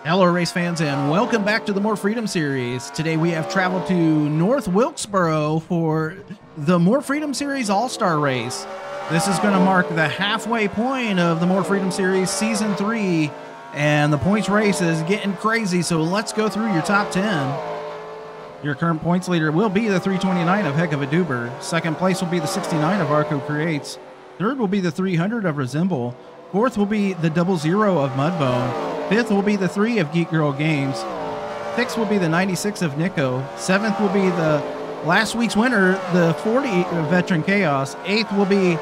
Hello race fans and welcome back to the More Freedom Series. Today we have traveled to North Wilkesboro for the More Freedom Series All-Star Race. This is going to mark the halfway point of the More Freedom Series Season 3, and the points race is getting crazy, so let's go through your top 10. Your current points leader will be the 329 of Heck of a Duber. Second place will be the 69 of Arco Creates. Third will be the 300 of Resemble. Fourth will be the 00 of Mudbone. Fifth will be the 3 of Geek Girl Games. Sixth will be the 96 of Nico. Seventh will be the last week's winner, the 40 of Veteran Chaos. Eighth will be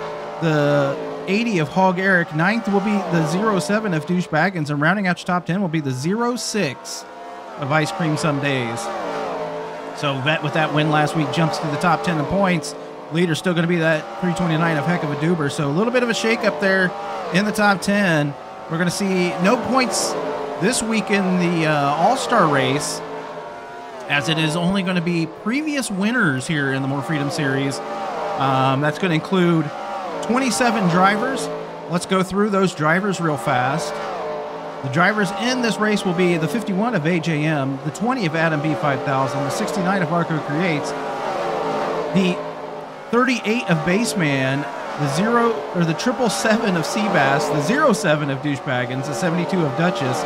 the 80 of Hog Eric. Ninth will be the 07 of Douche Baggins. And rounding out your top 10 will be the 06 of Ice Cream Some Days. So with that win last week, jumps to the top 10 in points. Leader's still going to be that 329 of Heck of a Duber. So a little bit of a shake up there in the top 10. We're going to see no points this week in the All-Star race, as it is only going to be previous winners here in the More Freedom Series. That's going to include 27 drivers. Let's go through those drivers real fast. The drivers in this race will be the 51 of AJM, the 20 of Adam B5000, the 69 of Arco Creates, the 38 of Baseman, the 777 of Seabass, the 07 of Douche Baggins, the 72 of Duchess,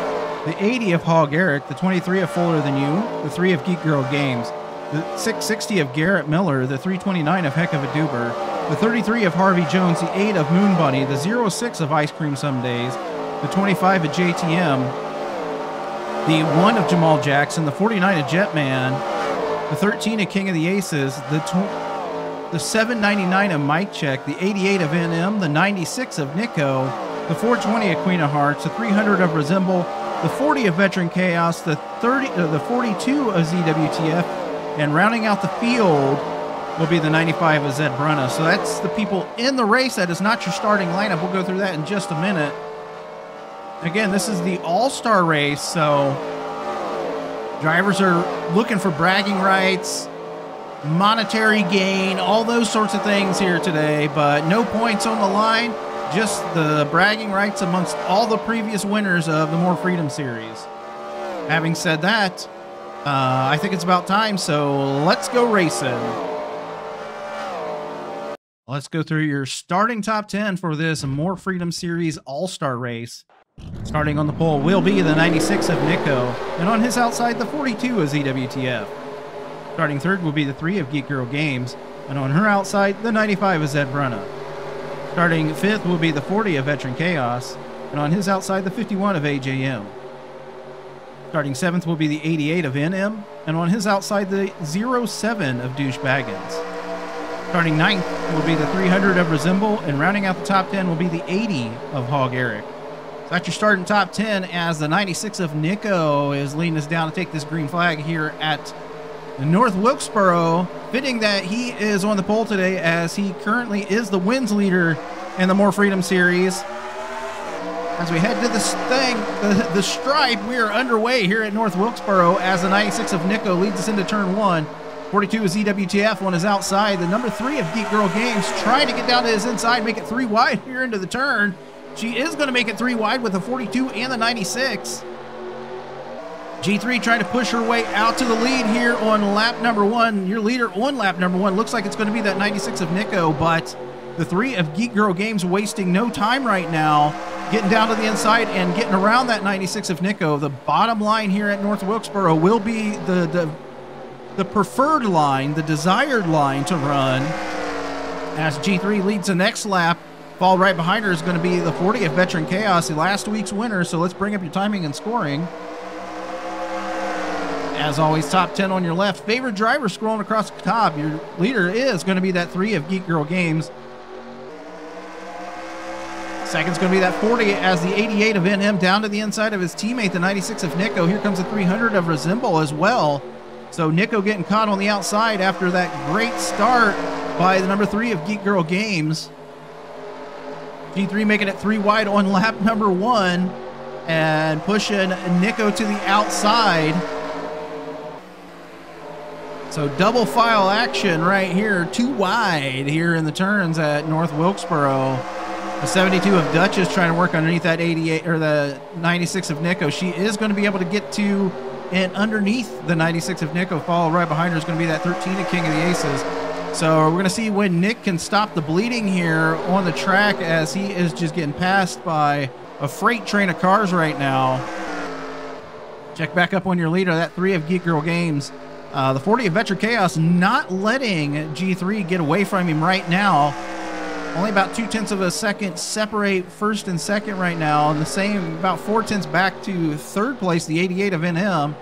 the 80 of Hog Eric, the 23 of Fuller Than You, the 3 of Geek Girl Games, the 660 of Garrett Miller, the 329 of Heck of a Duber, the 33 of Harvey Jones, the 8 of Moon Bunny, the 06 of Ice Cream Some Days, the 25 of JTM, the 1 of Jamal Jackson, the 49 of Jetman, the 13 of King of the Aces, the 799 of Mike Check, the 88 of NM, the 96 of Nico, the 420 of Queen of Hearts, the 300 of Resemble, the 40 of Veteran Chaos, the 42 of ZWTF, and rounding out the field will be the 95 of Zed Brunna. So that's the people in the race. That is not your starting lineup. We'll go through that in just a minute. Again, this is the All-Star race, so drivers are looking for bragging rights, monetary gain, all those sorts of things here today, but no points on the line, just the bragging rights amongst all the previous winners of the More Freedom Series. Having said that, I think it's about time, so let's go racing. Let's go through your starting top 10 for this More Freedom Series All-Star race. Starting on the pole will be the 96 of Nico, and on his outside, the 42 of ZWTF. Starting third will be the 3 of Geek Girl Games, and on her outside, the 95 of Zed Brunna. Starting fifth will be the 40 of Veteran Chaos, and on his outside, the 51 of AJM. Starting seventh will be the 88 of NM, and on his outside, the 07 of Douche Baggins. Starting ninth will be the 300 of Resemble, and rounding out the top 10 will be the 80 of Hog Eric. So that's your starting top 10, as the 96 of Nico is leading us down to take this green flag here at North Wilkesboro. Fitting that he is on the pole today, as he currently is the wins leader in the More Freedom Series. As we head to this thing, the stripe, we are underway here at North Wilkesboro, as the 96 of Nico leads us into turn 1. 42 is ZWTF on his outside. The number 3 of Geek Girl Games trying to get down to his inside, make it 3 wide here into the turn. She is going to make it 3 wide with the 42 and the 96. G3 trying to push her way out to the lead here on lap number 1. Your leader on lap number 1 looks like it's going to be that 96 of Nico, but the 3 of Geek Girl Games wasting no time right now, getting down to the inside and getting around that 96 of Nico. The bottom line here at North Wilkesboro will be the preferred line, the desired line to run, as G3 leads the next lap. Fall right behind her is going to be the 40 of Veteran Chaos, the last week's winner. So let's bring up your timing and scoring. As always, top 10 on your left. Favorite driver scrolling across the top. Your leader is going to be that 3 of Geek Girl Games. Second's going to be that 40 as the 88 of NM down to the inside of his teammate, the 96 of Nico. Here comes the 300 of Resemble as well. So Nico getting caught on the outside after that great start by the number 3 of Geek Girl Games. G3 making it 3 wide on lap number 1 and pushing Nico to the outside. So double file action right here, 2 wide here in the turns at North Wilkesboro. The 72 of Duchess trying to work underneath that 88 or the 96 of Nico. She is going to be able to get to and underneath the 96 of Nico. Follow right behind her is going to be that 13 of King of the Aces. So we're going to see when Nick can stop the bleeding here on the track, as he is just getting passed by a freight train of cars right now. Check back up on your leader, that 3 of Geek Girl Games. The 40 of Veteran Chaos not letting G3 get away from him right now. Only about 0.2 of a second separate first and second right now. And the same, about 0.4 back to third place, the 88 of NM.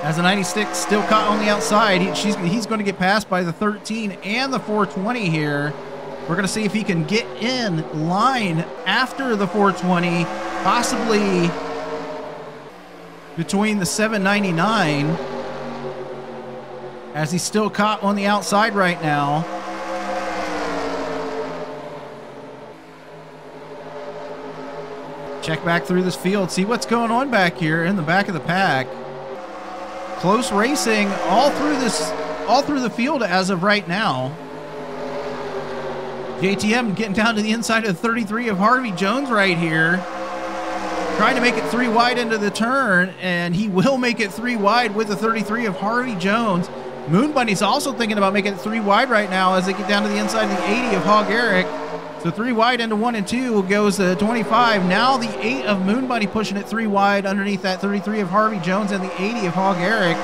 As the 96 still caught on the outside, he's going to get passed by the 13 and the 420 here. We're going to see if he can get in line after the 420, possibly between the 799, as he's still caught on the outside right now. Check back through this field, see what's going on back here in the back of the pack. Close racing all through the field as of right now. JTM getting down to the inside of the 33 of Harvey Jones right here. Trying to make it 3 wide into the turn, and he will make it 3 wide with the 33 of Harvey Jones. Moon Bunny's also thinking about making it 3 wide right now as they get down to the inside of the 80 of Hog Eric. So 3 wide into 1 and 2 goes to 25. Now the 8 of Moon Bunny pushing it 3 wide underneath that 33 of Harvey Jones and the 80 of Hog Eric.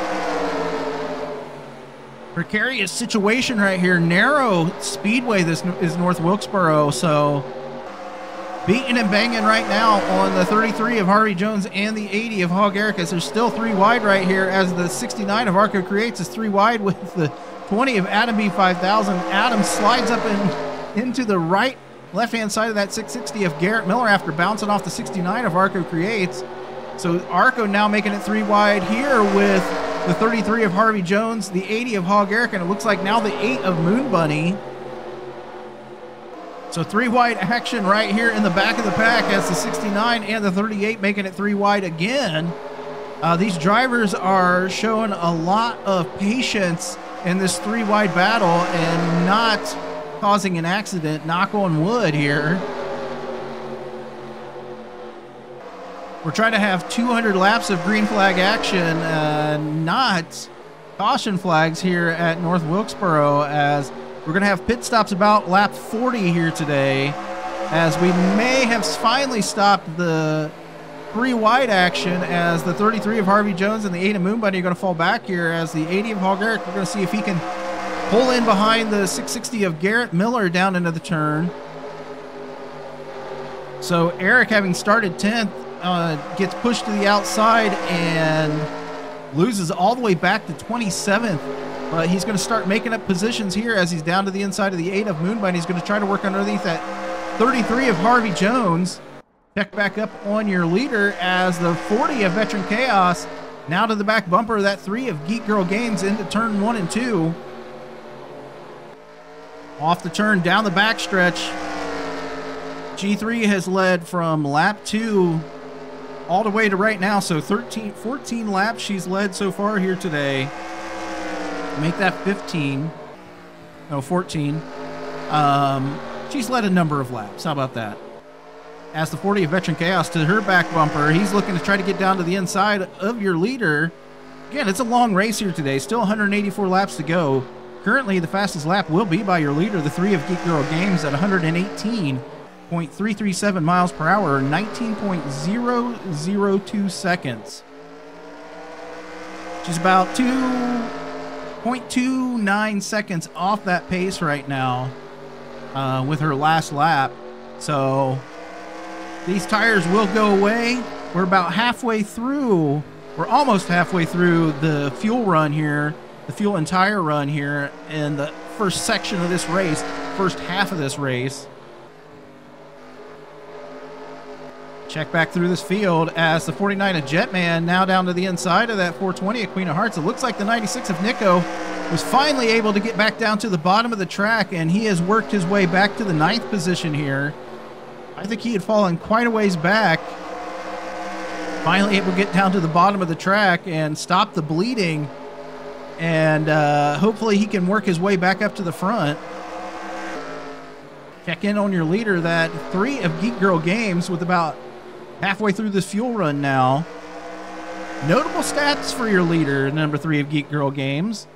Precarious situation right here. Narrow speedway this is North Wilkesboro, so beating and banging right now on the 33 of Harvey Jones and the 80 of Hog Eric, as there's still 3 wide right here, as the 69 of Arco Creates is 3 wide with the 20 of Adam B5000. Adam slides up into the left-hand side of that 660 of Garrett Miller after bouncing off the 69 of Arco Creates. So Arco now making it 3 wide here with the 33 of Harvey Jones, the 80 of Hog Eric, and it looks like now the 8 of Moon Bunny. So 3 wide action right here in the back of the pack, as the 69 and the 38 making it 3 wide again. These drivers are showing a lot of patience in this 3 wide battle and not causing an accident. Knock on wood here. We're trying to have 200 laps of green flag action, not caution flags here at North Wilkesboro, as we're going to have pit stops about lap 40 here today, as we may have finally stopped the 3 wide action, as the 33 of Harvey Jones and the 8 of Moon Bunny are going to fall back here, as the 80 of Hog Eric, we're going to see if he can pull in behind the 660 of Garrett Miller down into the turn. So Eric, having started 10th, gets pushed to the outside and loses all the way back to 27th. But he's going to start making up positions here as he's down to the inside of the 8 of Moon Bunny. He's going to try to work underneath that 33 of Harvey Jones. Check back up on your leader, as the 40 of Veteran Chaos now to the back bumper of that 3 of Geek Girl Games into turn 1 and 2. Off the turn, down the backstretch. G3 has led from lap 2 all the way to right now. So 14 laps she's led so far here today. Make that 15. No, 14. She's led a number of laps. How about that? As the 40 of Veteran Chaos to her back bumper, he's looking to try to get down to the inside of your leader. Again, it's a long race here today. Still 184 laps to go. Currently, the fastest lap will be by your leader, the 3 of Geek Girl Games, at 118.337 miles per hour, 19.002 seconds. She's about 2.29 seconds off that pace right now with her last lap. So these tires will go away. We're about halfway through. We're almost halfway through the fuel run here, the fuel and tire run here in the first section of this race, first half of this race. Check back through this field as the 49 of Jetman now down to the inside of that 420 of Queen of Hearts. It looks like the 96 of Nico was finally able to get back down to the bottom of the track, and he has worked his way back to the 9th position here. I think he had fallen quite a ways back. Finally able to get down to the bottom of the track and stop the bleeding. And hopefully he can work his way back up to the front. Check in on your leader, that 3 of Geek Girl Games, with about halfway through this fuel run now. Notable stats for your leader, number 3 of Geek Girl Games.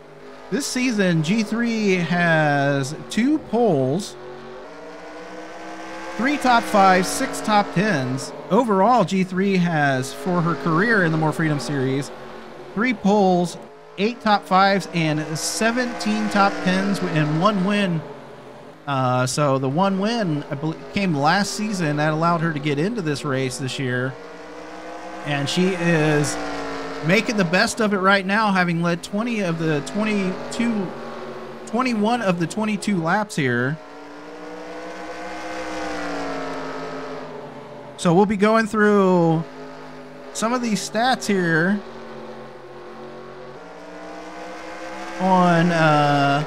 This season, G3 has 2 poles, 3 top 5s, 6 top 10s. Overall, G3 has, for her career in the More Freedom Series, 3 poles, 8 top 5s, and 17 top 10s, and 1 win. So the 1 win, I believe, came last season. That allowed her to get into this race this year. And she is making the best of it right now, having led 21 of the 22 laps here. So we'll be going through some of these stats here on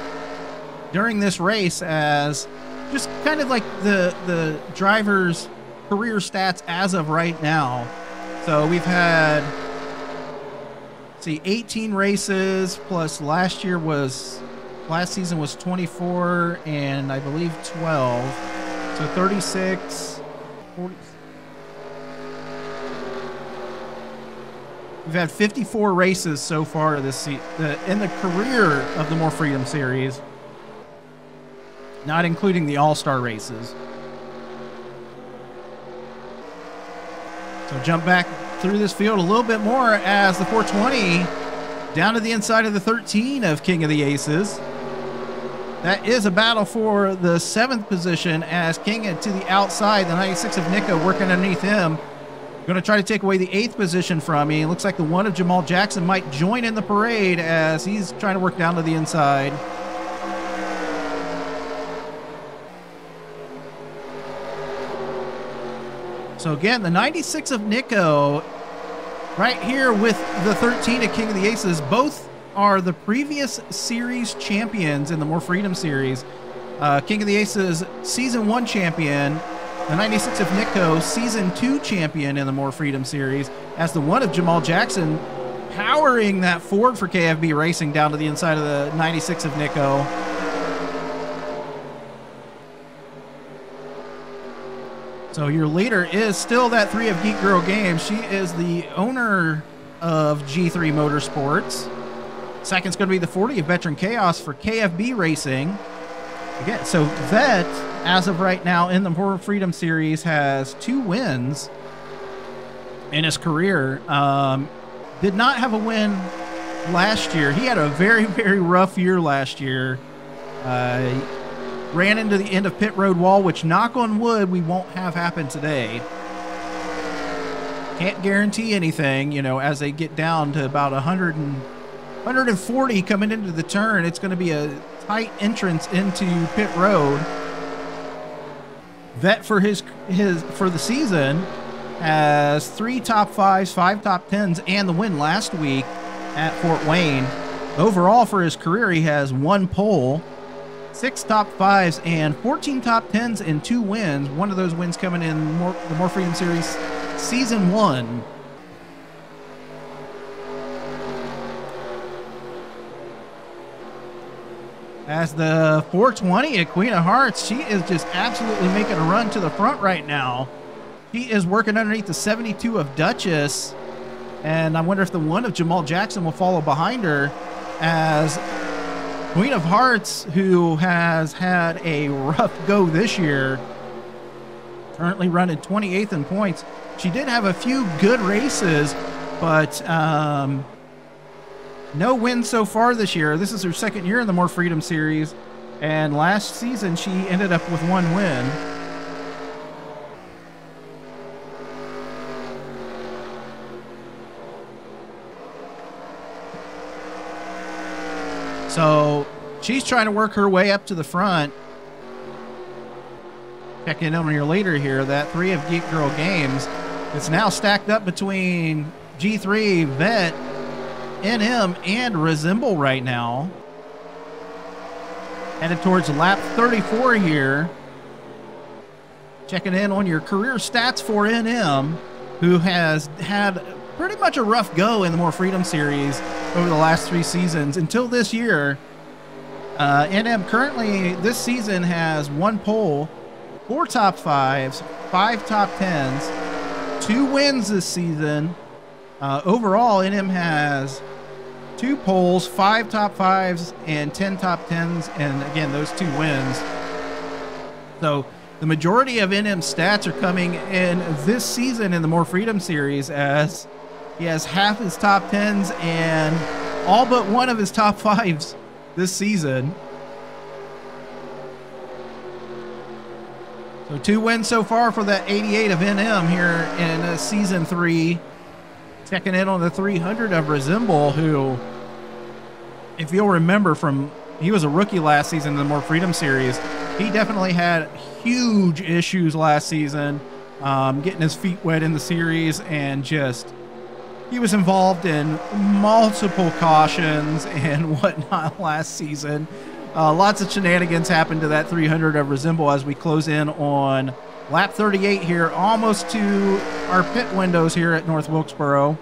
during this race, as just kind of like the driver's career stats as of right now. So we've had, let's see, 18 races, plus last season was 24 and I believe 12. So 36, 40. We've had 54 races so far this in the career of the More Freedom Series, not including the All-Star races. So jump back through this field a little bit more as the 420 down to the inside of the 13 of King of the Aces. That is a battle for the 7th position, as King to the outside, the 96 of Nico working underneath him. Going to try to take away the 8th position from me. It looks like the 1 of Jamal Jackson might join in the parade as he's trying to work down to the inside. So again, the 96 of Nico right here with the 13 of King of the Aces. Both are the previous series champions in the More Freedom Series. King of the Aces, Season 1 champion. The 96 of Nico, Season 2 champion in the More Freedom Series. As the 1 of Jamal Jackson powering that Ford for KFB Racing down to the inside of the 96 of Nico. So your leader is still that 3 of Geek Girl Games. She is the owner of G3 Motorsports. Second's going to be the 40 of Veteran Chaos for KFB Racing. Again, so Vet, as of right now in the More Freedom Series, has 2 wins in his career. Did not have a win last year. He had a very, very rough year last year. Ran into the end of pit road wall, which, knock on wood, we won't have happen today. Can't guarantee anything, you know, as they get down to about 140 coming into the turn. It's going to be a tight entrance into pit road. Vet for for the season has 3 top 5s, 5 top 10s, and the win last week at Fort Wayne. Overall for his career, he has 1 pole, 6 top 5s, and 14 top 10s and 2 wins. One of those wins coming in the More Freedom Series Season 1. As the 420 at Queen of Hearts, she is just absolutely making a run to the front right now. She is working underneath the 72 of Duchess, and I wonder if the 1 of Jamal Jackson will follow behind her, as Queen of Hearts, who has had a rough go this year, currently running 28th in points. She did have a few good races, but no wins so far this year. This is her 2nd year in the More Freedom Series, and last season she ended up with 1 win. So she's trying to work her way up to the front. Check in on your leader here, that 3 of Geek Girl Games. It's now stacked up between G3, Vet, NM, and Resemble right now. Headed towards lap 34 here. Checking in on your career stats for NM, who has had pretty much a rough go in the More Freedom Series over the last 3 seasons until this year. NM currently this season has 1 pole, 4 top 5s, 5 top 10s, 2 wins this season. Overall, NM has 2 poles, 5 top 5s, and 10 top 10s, and again, those 2 wins. So the majority of NM's stats are coming in this season in the More Freedom Series, as he has half his top 10s and all but one of his top 5s this season. So 2 wins so far for that 88 of NM here in Season 3. Checking in on the 300 of Resemble, who, if you'll remember he was a rookie last season in the More Freedom Series. He definitely had huge issues last season, getting his feet wet in the series, and he was involved in multiple cautions and whatnot last season. Lots of shenanigans happened to that 300 of Resemble as we close in on lap 38 here, almost to our pit windows here at North Wilkesboro.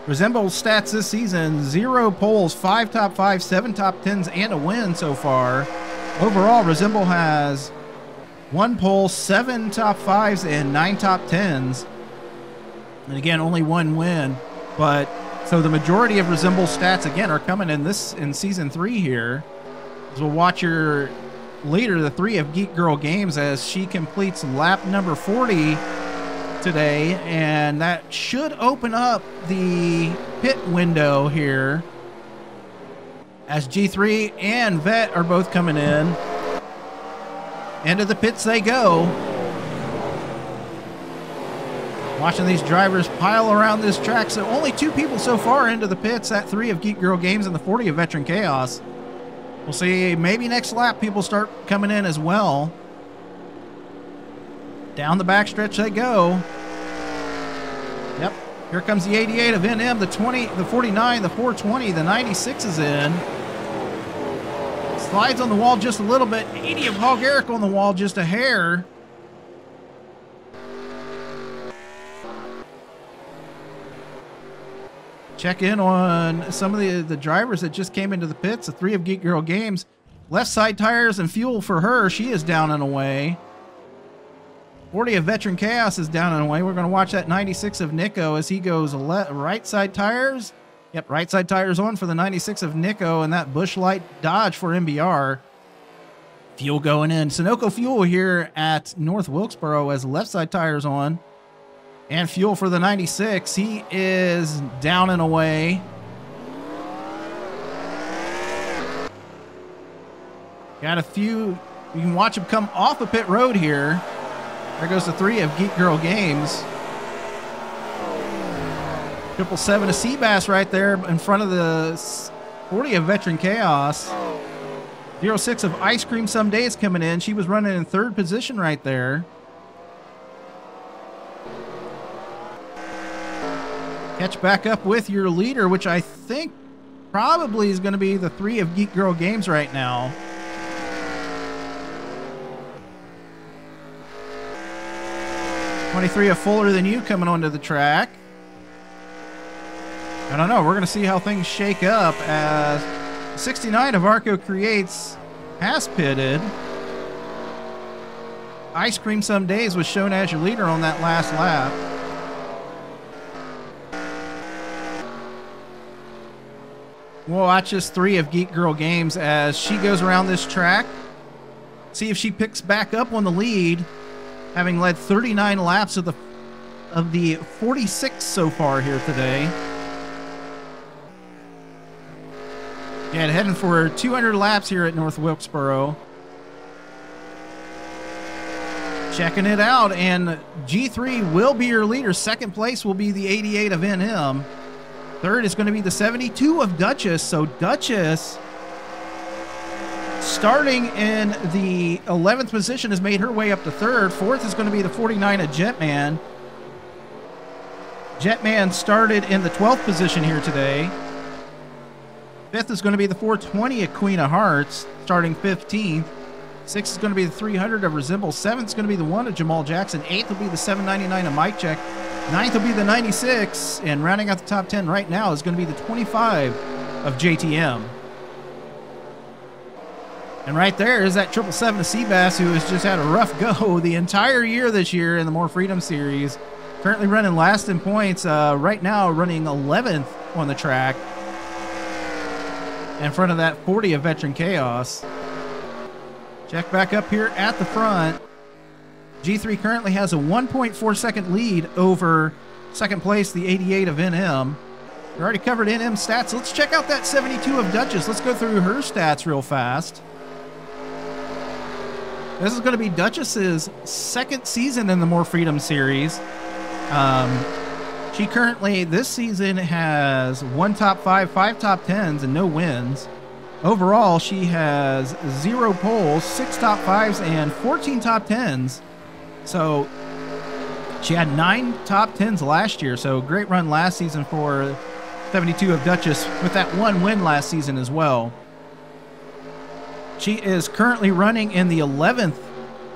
Resemble's stats this season: 0 poles, 5 top 5s, 7 top 10s, and a win so far. Overall, Resemble has 1 pole, 7 top 5s, and 9 top 10s. And again, only 1 win. But so the majority of Resemble's stats again are coming in Season 3 here. As we'll watch your leader, the 3 of Geek Girl Games, as she completes lap number 40 today, and that should open up the pit window here as G3 and Vet are both coming in. Into the pits they go. Watching these drivers pile around this track. So only 2 people so far into the pits, that 3 of Geek Girl Games and the 40 of Veteran Chaos. We'll see, maybe next lap people start coming in as well. Down the backstretch they go. Yep, here comes the 88 of NM, the 20, the 49, the 420, the 96 is in. Slides on the wall just a little bit. 80 of Hog Eric on the wall, just a hair. Check in on some of the drivers that just came into the pits. The 3 of Geek Girl Games. Left side tires and fuel for her. She is down and away. 40 of Veteran Chaos is down and away. We're going to watch that 96 of Nico as he goes right side tires. Yep, right side tires on for the 96 of Nico, and that Busch Light Dodge for MBR. Fuel going in. Sunoco Fuel here at North Wilkesboro as left side tires on. And fuel for the 96. He is down and away. Got a few. You can watch him come off the pit road here. There goes the 3 of Geek Girl Games. 777 of Seabass right there in front of the 40 of Veteran Chaos. 06 of Ice Cream Some Days coming in. She was running in 3rd position right there. Catch back up with your leader, which I think probably is going to be the 3 of Geek Girl Games right now. "23 of Fuller Than You coming onto the track. I don't know. We're going to see how things shake up as 69 of Arco Creates has pitted. Ice Cream Some Days was shown as your leader on that last lap. We'll watch this 3 of Geek Girl Games as she goes around this track. See if she picks back up on the lead, having led 39 laps of the 46 so far here today. Yeah, heading for 200 laps here at North Wilkesboro. Checking it out, and G3 will be your leader. 2nd place will be the 88 of NM. 3rd is going to be the 72 of Duchess. So Duchess, starting in the 11th position, has made her way up to 3rd. 4th is going to be the 49 of Jetman. Jetman started in the 12th position here today. 5th is going to be the 420 of Queen of Hearts, starting 15th. 6th is going to be the 300 of Resemble. 7th is going to be the 1 of Jamal Jackson. 8th will be the 799 of Mike Check. 9th will be the 96, and rounding out the top 10 right now is going to be the 25 of JTM. And right there is that 777 of Seabass, who has just had a rough go the entire year this year in the More Freedom Series. Currently running last in points. Right now running 11th on the track. In front of that 40 of Veteran Chaos. Check back up here at the front. G3 currently has a 1.4 second lead over second place, the 88 of NM. We already covered NM stats. Let's check out that 72 of Duchess. Let's go through her stats real fast. This is going to be Duchess's second season in the More Freedom Series. She currently, this season, has 1 top 5, 5 top 10s, and no wins. Overall, she has 0 poles, 6 top 5s, and 14 top 10s. So she had 9 top 10s last year. So great run last season for 72 of Duchess, with that 1 win last season as well. She is currently running in the 11th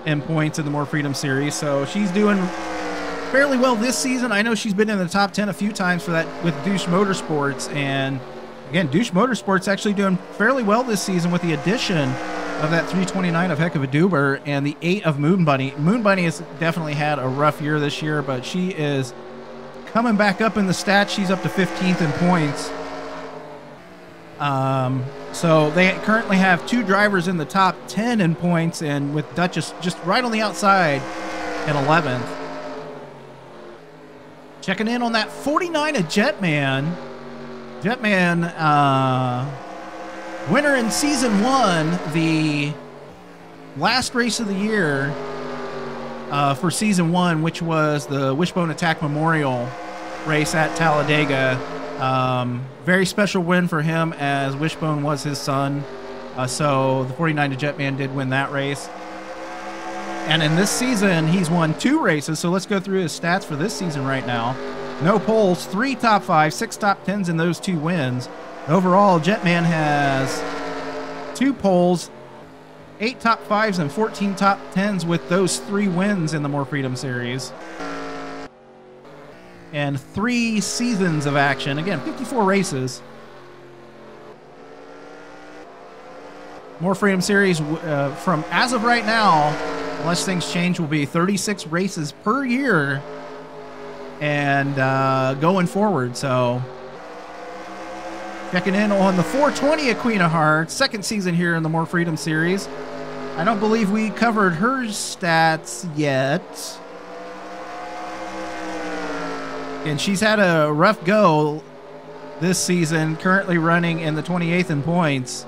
in points in the More Freedom Series, so she's doing fairly well this season. I know she's been in the top 10 a few times for that with Douche Motorsports, and again, Douche Motorsports actually doing fairly well this season with the addition of that 329 of Heck of a Duber and the 8 of Moon Bunny. Moon Bunny has definitely had a rough year this year, but she is coming back up in the stats. She's up to 15th in points. So they currently have 2 drivers in the top 10 in points, and with Duchess just right on the outside at 11th. Checking in on that 49 of Jetman. Jetman, winner in Season 1, the last race of the year for Season 1, which was the Wishbone Attack Memorial race at Talladega. Very special win for him, as Wishbone was his son. So the 49 to Jetman did win that race. And in this season, he's won 2 races. So let's go through his stats for this season right now. No poles, 3 top 5, 6 top 10s in those 2 wins. Overall, Jetman has 2 poles, 8 top 5s, and 14 top 10s with those 3 wins in the More Freedom Series. And 3 seasons of action. Again, 54 races. More Freedom Series from as of right now, unless things change, will be 36 races per year and going forward. So checking in on the 420 of Queen of Hearts, second season here in the More Freedom Series. I don't believe we covered her stats yet. And she's had a rough go this season, currently running in the 28th in points.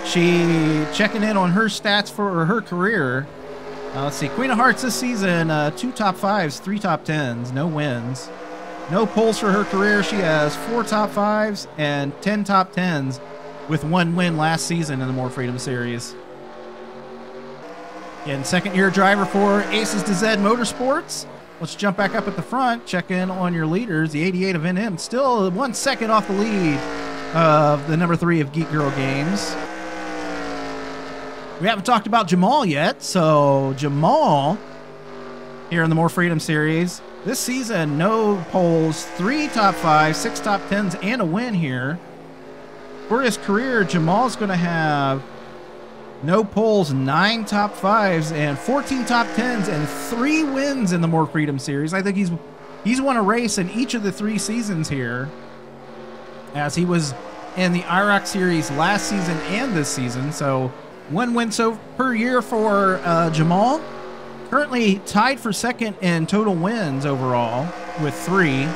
She checking in on her stats for her career. Let's see, Queen of Hearts this season, 2 top 5s, 3 top 10s, no wins. No poles for her career. She has 4 top 5s and 10 top 10s with 1 win last season in the More Freedom Series. Again, second-year driver for Aces to Zed Motorsports. Let's jump back up at the front, check in on your leaders. The 88 of NM, still 1 second off the lead of the number 3 of Geek Girl Games. We haven't talked about Jamal yet, so Jamal here in the More Freedom Series. This season, no poles, 3 top 5s, 6 top 10s, and a win here. For his career, Jamal's going to have no poles, 9 top 5s, and 14 top 10s, and 3 wins in the More Freedom Series. I think he's won a race in each of the 3 seasons here, as he was in the IROC Series last season and this season. So 1 win per year for Jamal. Currently tied for second in total wins overall with 3.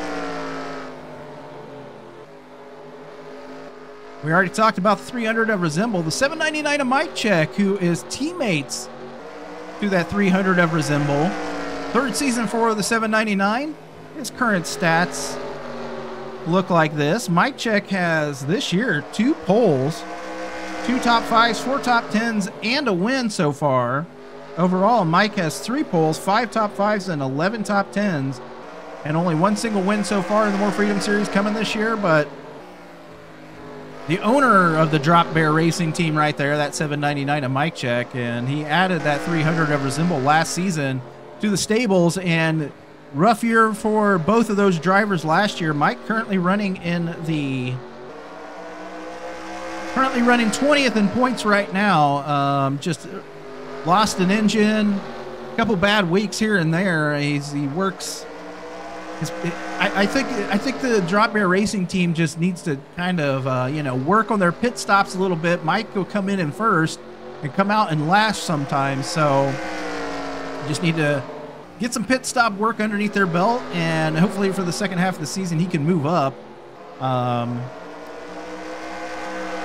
We already talked about the 300 of Resemble. The 799 of Mike Check, who is teammates to that 300 of Resemble. 3rd season for the 799. His current stats look like this. Mike Check has this year 2 poles, 2 top 5s, 4 top 10s, and a win so far. Overall, Mike has 3 poles, 5 top 5s, and 11 top 10s, and only 1 single win so far in the More Freedom Series coming this year. But the owner of the Drop Bear Racing team right there, that 799 of Mike Check, and he added that 300 of Resemble last season to the stables, and rough year for both of those drivers last year. Mike currently running in the Currently running 20th in points right now. Just lost an engine, a couple bad weeks here and there. He works. I think the Drop Bear Racing team just needs to kind of work on their pit stops a little bit. Mike will come in first and come out and last sometimes. So just need to get some pit stop work underneath their belt, and hopefully for the second half of the season he can move up.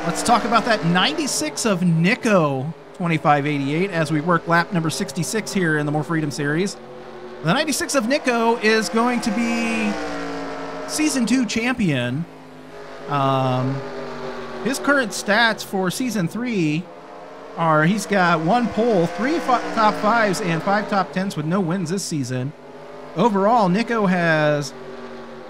Let's talk about that 96 of Nico 2588 as we work lap number 66 here in the More Freedom Series. The 96 of Nico is going to be Season 2 champion. His current stats for Season 3 are he's got 1 pole, 3 top 5s, and 5 top 10s with no wins this season. Overall, Nico has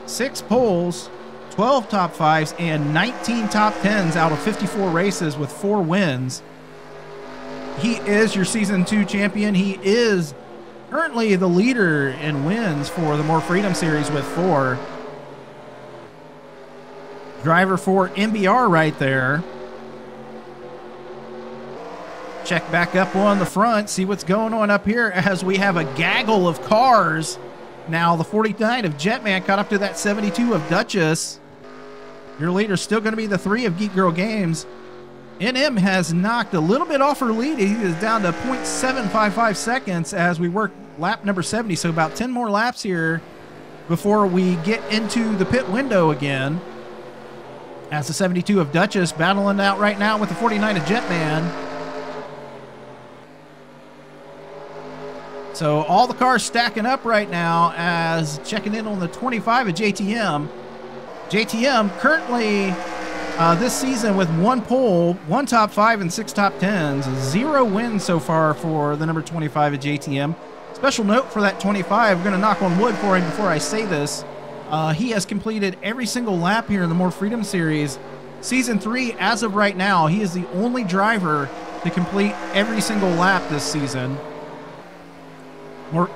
6 poles, 12 top 5s, and 19 top 10s out of 54 races with 4 wins. He is your Season 2 champion. He is currently the leader in wins for the More Freedom Series with 4. Driver for MBR right there. Check back up on the front, see what's going on up here as we have a gaggle of cars. Now the 49 of Jetman caught up to that 72 of Duchess. Your leader's still going to be the 3 of Geek Girl Games. NM has knocked a little bit off her lead. He is down to 0.755 seconds as we work lap number 70. So about 10 more laps here before we get into the pit window again. As the 72 of Duchess battling out right now with the 49 of Jetman. So all the cars stacking up right now as checking in on the 25 of JTM. JTM currently this season with 1 pole, 1 top 5, and 6 top 10s. 0 wins so far for the number 25 of JTM. Special note for that 25, I'm going to knock on wood for him before I say this. He has completed every single lap here in the More Freedom Series. Season 3, as of right now, he is the only driver to complete every single lap this season.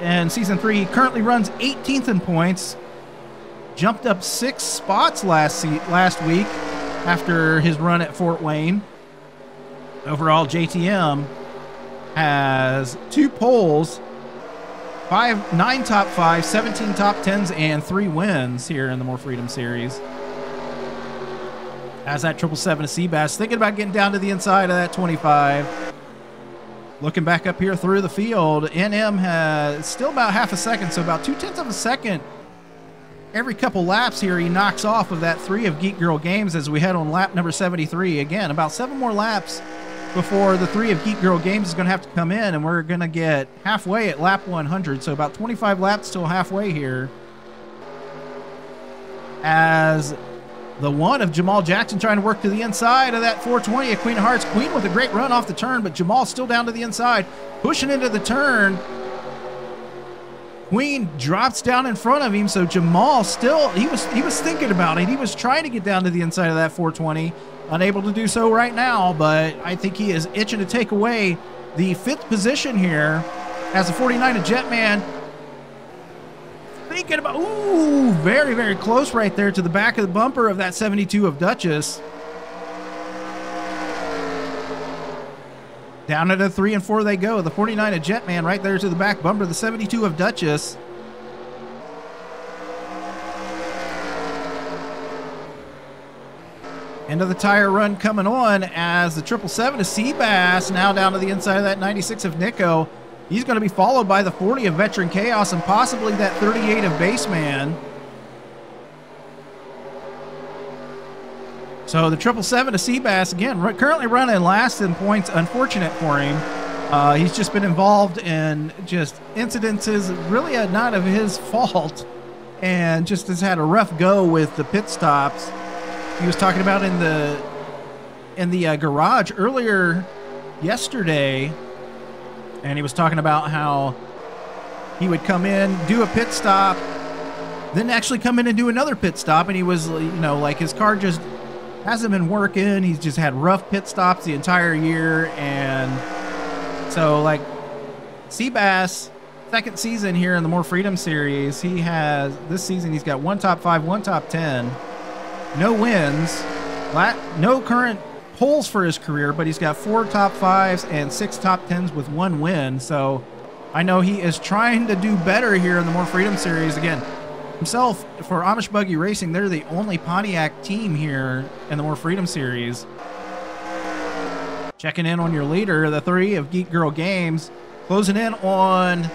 And Season 3 currently runs 18th in points. Jumped up 6 spots last week after his run at Fort Wayne. Overall, JTM has 2 poles, 9 top 5, 17 top 10s, and 3 wins here in the More Freedom Series. As that 777 of Seabass thinking about getting down to the inside of that 25. Looking back up here through the field, NM has still about half a second, so about 0.2 of a second. Every couple laps here, he knocks off of that 3 of Geek Girl Games as we head on lap number 73. Again, about 7 more laps before the 3 of Geek Girl Games is going to have to come in, and we're going to get halfway at lap 100. So about 25 laps till halfway here. As the 1 of Jamal Jackson trying to work to the inside of that 420 of Queen of Hearts. Queen with a great run off the turn, but Jamal still down to the inside, pushing into the turn. Queen drops down in front of him, so Jamal still, he was thinking about it. He was trying to get down to the inside of that 420. Unable to do so right now, but I think he is itching to take away the 5th position here as the 49 of Jetman. Thinking about, ooh, very, very close right there to the back of the bumper of that 72 of Duchess. Down to the 3 and 4 they go. The 49 of Jetman right there to the back bumper. The 72 of Duchess. End of the tire run coming on as the 777 of Seabass now down to the inside of that 96 of Nico. He's going to be followed by the 40 of Veteran Chaos and possibly that 38 of Baseman. So the 777 of Seabass, again, currently running last in points. Unfortunate for him. He's just been involved in just incidences really not of his fault and just has had a rough go with the pit stops. He was talking about in the garage earlier yesterday, and he was talking about how he would come in, do a pit stop, then actually come in and do another pit stop, and he was, like his car just hasn't been working. He's just had rough pit stops the entire year, and so like Seabass, second season here in the More Freedom Series, this season he's got 1 top 5, 1 top 10, no wins, no current poles for his career, but he's got 4 top 5s and 6 top 10s with 1 win. So I know he is trying to do better here in the More Freedom Series. Again, himself, for Amish Buggy Racing, they're the only Pontiac team here in the More Freedom Series. Checking in on your leader, the 3 of Geek Girl Games. Closing in on...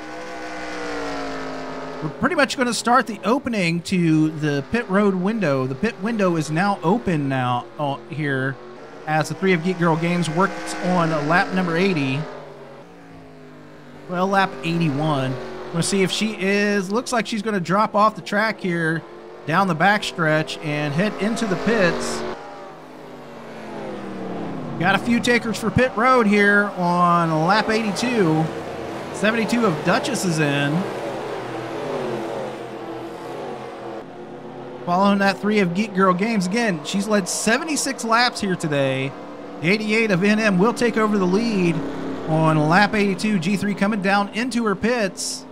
We're pretty much going to start the opening to the pit road window. The pit window is now open now here as the 3 of Geek Girl Games works on lap number 80. Well, lap 81. We'll see if she is... Looks like she's going to drop off the track here down the backstretch and head into the pits. Got a few takers for pit road here on lap 82. 72 of Duchess is in. Following that 3 of Geek Girl Games. Again, she's led 76 laps here today. The 88 of NM will take over the lead on lap 82. G3 coming down into her pits.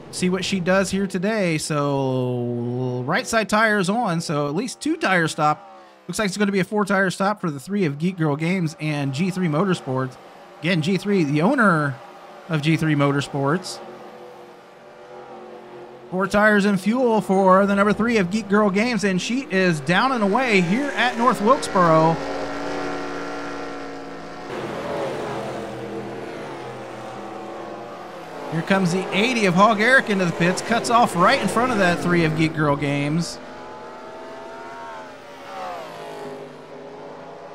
See what she does here today. So right side tires on, so at least 2 tire stop. Looks like it's going to be a 4 tire stop for the 3 of Geek Girl Games and G3 Motorsports. Again, G3, the owner of G3 Motorsports. 4 tires and fuel for the number 3 of Geek Girl Games, and she is down and away here at North Wilkesboro. Here comes the 80 of Hog Eric into the pits, cuts off right in front of that 3 of Geek Girl Games.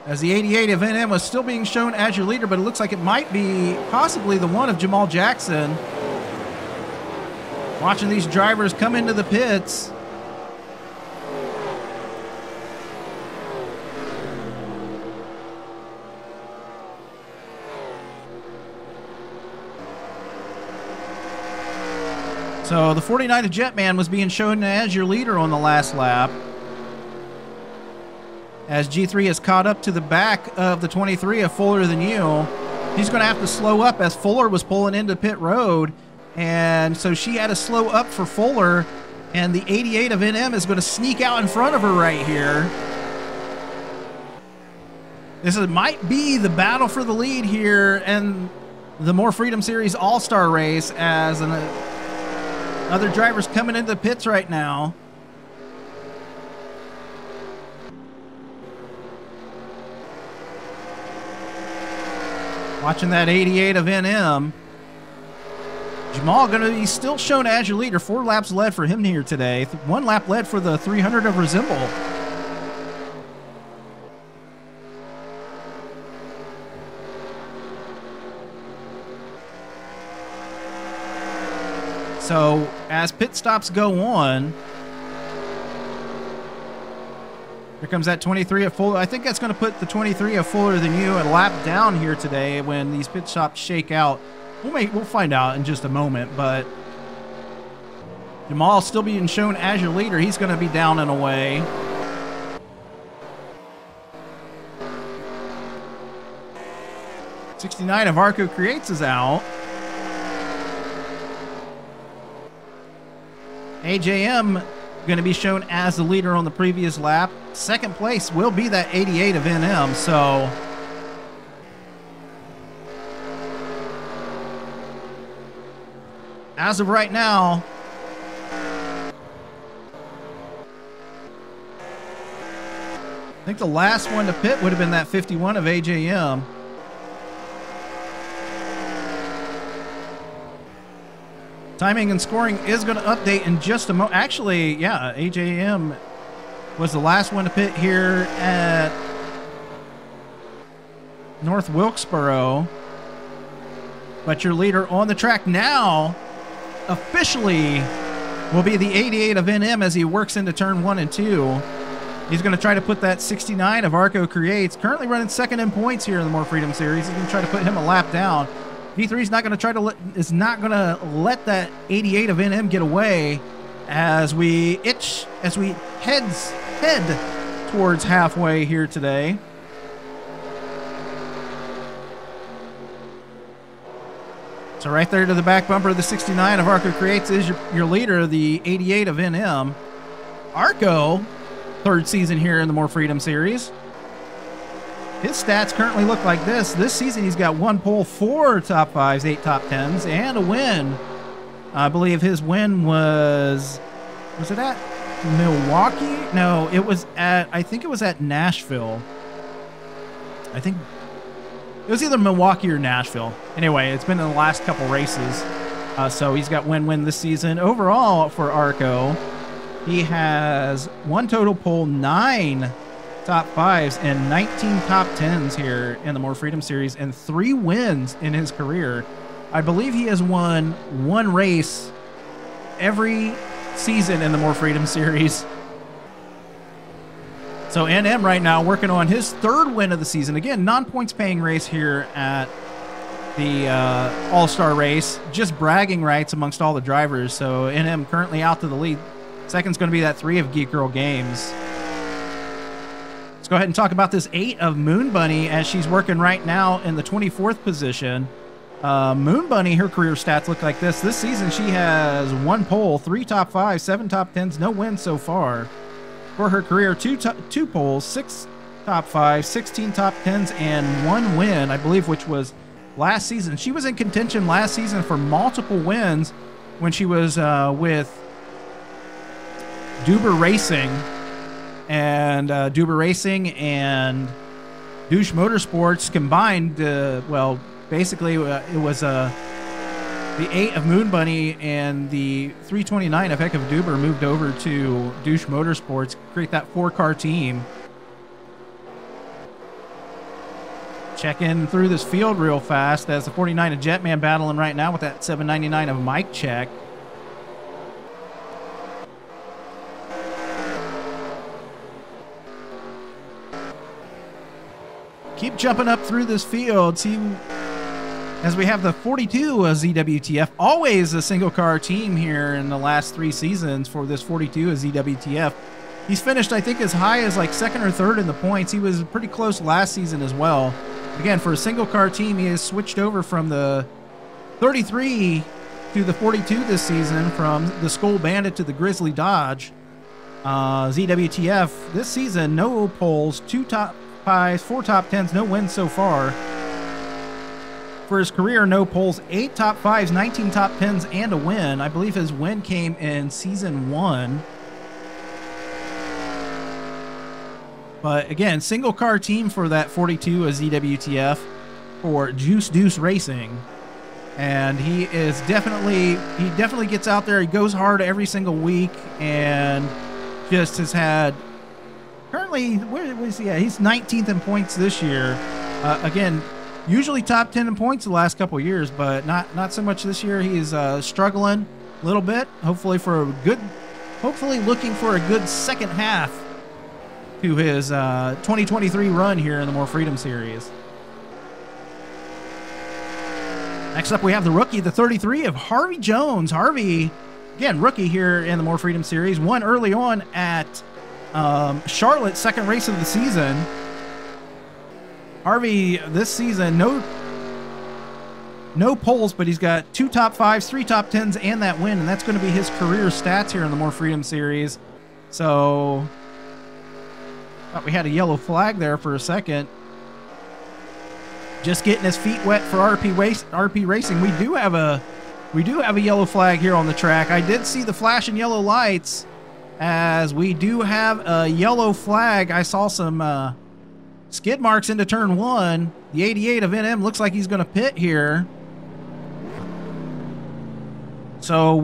As the 88 of NM was still being shown as your leader, but it looks like it might be possibly the 1 of Jamal Jackson. Watching these drivers come into the pits. So the 49 of Jetman was being shown as your leader on the last lap. As G3 is caught up to the back of the 23 of Fuller Than You. He's going to have to slow up as Fuller was pulling into pit road. And so she had to slow up for Fuller. And the 88 of NM is going to sneak out in front of her right here. Might be the battle for the lead here in the More Freedom Series All-Star race as other drivers coming into the pits right now. Watching that 88 of NM. Jamal going to be still shown as your leader. 4 laps led for him here today. 1 lap led for the 300 of Resemble. So as pit stops go on, here comes that 23 of Fuller. I think that's going to put the 23 of Fuller Than You a lap down here today when these pit stops shake out. We'll find out in just a moment, but Jamal still being shown as your leader. He's going to be down and away. '69 of Arco Creates is out. AJM going to be shown as the leader on the previous lap. Second place will be that 88 of NM, so as of right now, I think the last one to pit would have been that 51 of AJM. Timing and scoring is going to update in just a moment. Actually, yeah, AJM was the last one to pit here at North Wilkesboro. But your leader on the track now officially will be the 88 of NM as he works into turn 1 and 2. He's going to try to put that 69 of Arco Creates, currently running second in points here in the More Freedom Series. He's going to try to put him a lap down. V3 is not going to let that 88 of NM get away as we head towards halfway here today. So right there to the back bumper of the 69 of Arco Creates is your leader, the 88 of NM. Arco, third season here in the More Freedom Series. His stats currently look like this. This season, he's got 1 pole, 4 top 5s, 8 top 10s, and a win. I believe his win was it at Milwaukee? No, it was at, I think it was at Nashville. I think it was either Milwaukee or Nashville. Anyway, it's been in the last couple races. So he's got win-win this season. Overall for Arco, he has 1 total pole, 9 top 5s, and 19 top 10s here in the More Freedom Series, and 3 wins in his career. I believe he has won 1 race every season in the More Freedom Series. So NM right now working on his 3rd win of the season. Again, non-points paying race here at the All-Star race. Just bragging rights amongst all the drivers. So NM currently out to the lead. Second's going to be that 3 of Geek Girl Games. Let's go ahead and talk about this 8 of Moon Bunny as she's working right now in the 24th position. Moon Bunny, her career stats look like this. This season, she has 1 pole, 3 top 5s, 7 top 10s, no wins so far. For her career, 2 poles, 6 top 5s, 16 top 10s, and 1 win, I believe, which was last season. She was in contention last season for multiple wins when she was with Duber Racing. And Duber Racing and Douche Motorsports combined, well, basically it was the 8 of Moon Bunny and the 329 of Heck of Duber moved over to Douche Motorsports, create that 4-car team. Checking through this field real fast as the 49 of Jetman battling right now with that 799 of Mike Check. Keep jumping up through this field. See, as we have the 42 ZWTF, always a single car team here in the last 3 seasons for this 42 ZWTF. He's finished, I think, as high as like 2nd or 3rd in the points. He was pretty close last season as well. Again, for a single car team, he has switched over from the 33 to the 42 this season, from the Skull Bandit to the Grizzly Dodge. ZWTF this season, no poles, 2 top 5s, 4 top 10s, no wins so far. For his career, no poles, 8 top 5s, 19 top 10s, and a win. I believe his win came in season 1. But again, single car team for that 42 ZWTF for Juice Deuce Racing. And he definitely gets out there. He goes hard every single week and just has had, currently, where was he at? He's 19th in points this year. Again, usually top 10 in points the last couple of years, but not so much this year. He's struggling a little bit. Hopefully looking for a good second half to his 2023 run here in the More Freedom Series. Next up, we have the rookie, the 33 of Harvey Jones. Harvey, again, rookie here in the More Freedom Series, won early on at Charlotte, 2nd race of the season. Harvey this season, no poles, but he's got 2 top 5s, 3 top 10s, and that win, and that's going to be his career stats here in the More Freedom Series. So, thought we had a yellow flag there for a second. Just getting his feet wet for RP Racing. We do have a yellow flag here on the track. I did see the flashing yellow lights, as we do have a yellow flag. I saw some skid marks into turn 1. The 88 of NM looks like he's going to pit here. So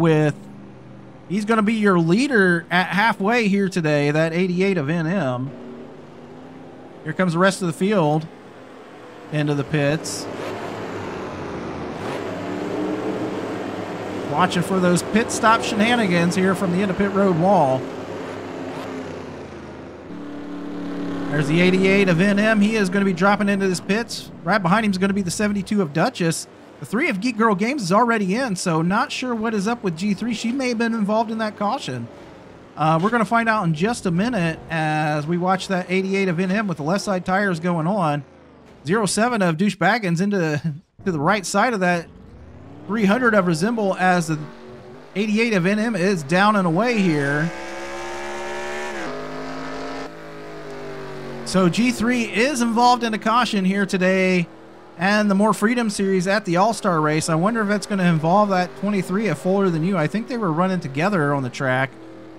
he's going to be your leader at halfway here today, that 88 of NM. Here comes the rest of the field into the pits. Watching for those pit stop shenanigans here from the end of pit road wall. There's the 88 of NM. He is going to be dropping into this pits. Right behind him is going to be the 72 of Duchess. The 3 of Geek Girl Games is already in, so not sure what is up with G3. She may have been involved in that caution. We're going to find out in just a minute as we watch that 88 of NM with the left side tires going on. 07 of Douche Baggins to the right side of that 300 of Resemble as the 88 of NM is down and away here. So G3 is involved in a caution here today and the More Freedom Series at the All-Star race. I wonder if that's going to involve that 23 of Fuller Than You. I think they were running together on the track.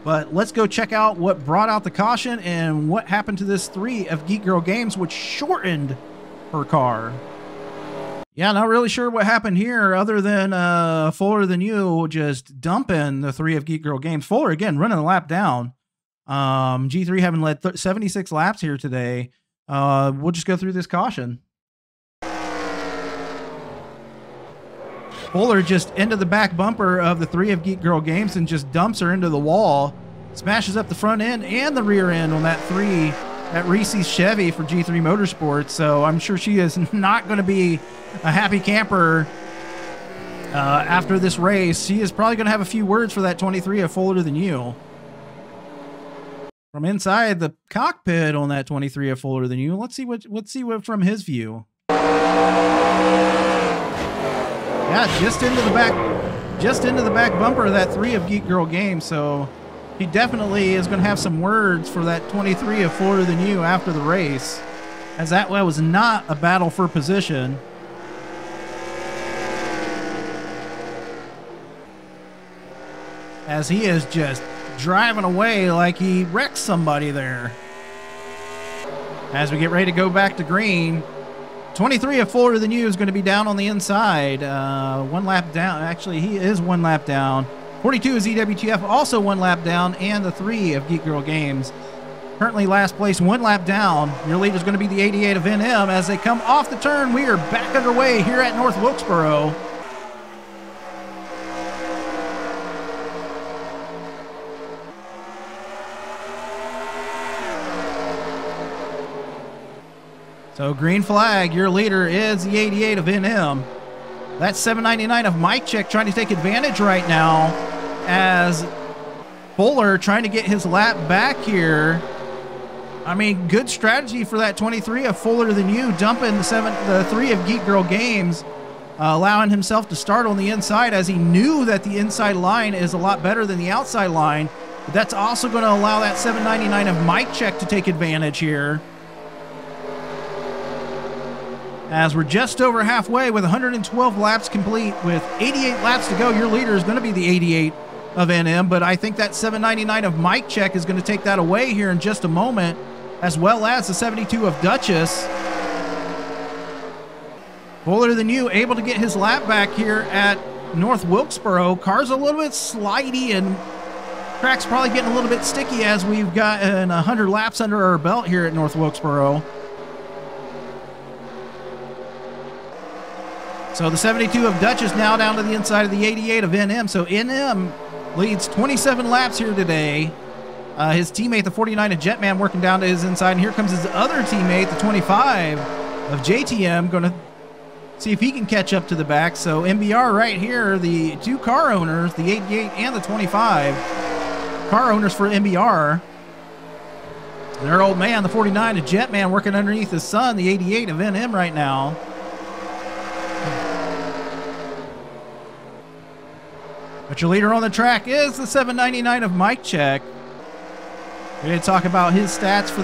But let's go check out what brought out the caution and what happened to this 3 of Geek Girl Games, which shortened her car. Yeah, not really sure what happened here other than Fuller Than You just dumping the 3 of Geek Girl Games. Fuller, again, running a lap down. G3 having led 76 laps here today. We'll just go through this caution. Fuller just into the back bumper of the 3 of Geek Girl Games and just dumps her into the wall. Smashes up the front end and the rear end on that 3 at Reese's Chevy for G3 Motorsports. So I'm sure she is not going to be a happy camper after this race. She is probably going to have a few words for that 23 of Fuller Than You. From inside the cockpit on that 23 of Fuller Than You, let's see what from his view. Yeah, just into the back bumper of that 3 of Geek Girl Games. So he definitely is going to have some words for that 23 of Fuller Than You after the race, as that was not a battle for position. As he is just driving away like he wrecked somebody there. As we get ready to go back to green, 23 of Fuller Than You is going to be down on the inside. 1 lap down. Actually, he is 1 lap down. 42 is EWTF, also 1 lap down. And the 3 of Geek Girl Games, currently last place, 1 lap down. Your leader is going to be the 88 of NM. As they come off the turn, we are back underway here at North Wilkesboro. So green flag, your leader is the 88 of NM. That's 799 of Mike Check trying to take advantage right now as Fuller trying to get his lap back here. I mean, good strategy for that 23 of Fuller Than You, dumping the 3 of Geek Girl Games, allowing himself to start on the inside as he knew that the inside line is a lot better than the outside line. But that's also going to allow that 799 of Mike Check to take advantage here. As we're just over halfway with 112 laps complete with 88 laps to go, your leader is going to be the 88 of NM, but I think that 799 of Mike Check is going to take that away here in just a moment, as well as the 72 of Duchess. Fuller Than You able to get his lap back here at North Wilkesboro. Car's a little bit slidey and track's probably getting a little bit sticky as we've gotten 100 laps under our belt here at North Wilkesboro. So the 72 of Duchess now down to the inside of the 88 of NM. So NM leads 27 laps here today. His teammate, the 49 of Jetman, working down to his inside. And here comes his other teammate, the 25 of JTM, going to see if he can catch up to the back. So MBR right here, the 2 car owners, the 88 and the 25 car owners for MBR. Their old man, the 49 of Jetman, working underneath his son, the 88 of NM right now. But your leader on the track is the 799 of Mike Check. We're going to talk about his stats for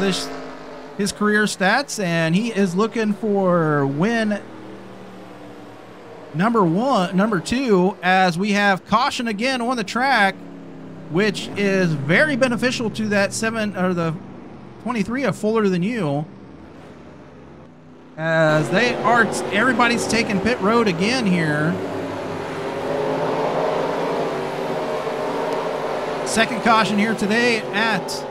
his career stats, and he is looking for win number 2, as we have caution again on the track, which is very beneficial to that the 23 of Fuller Than You, as everybody's taking pit road again here. Second caution here today at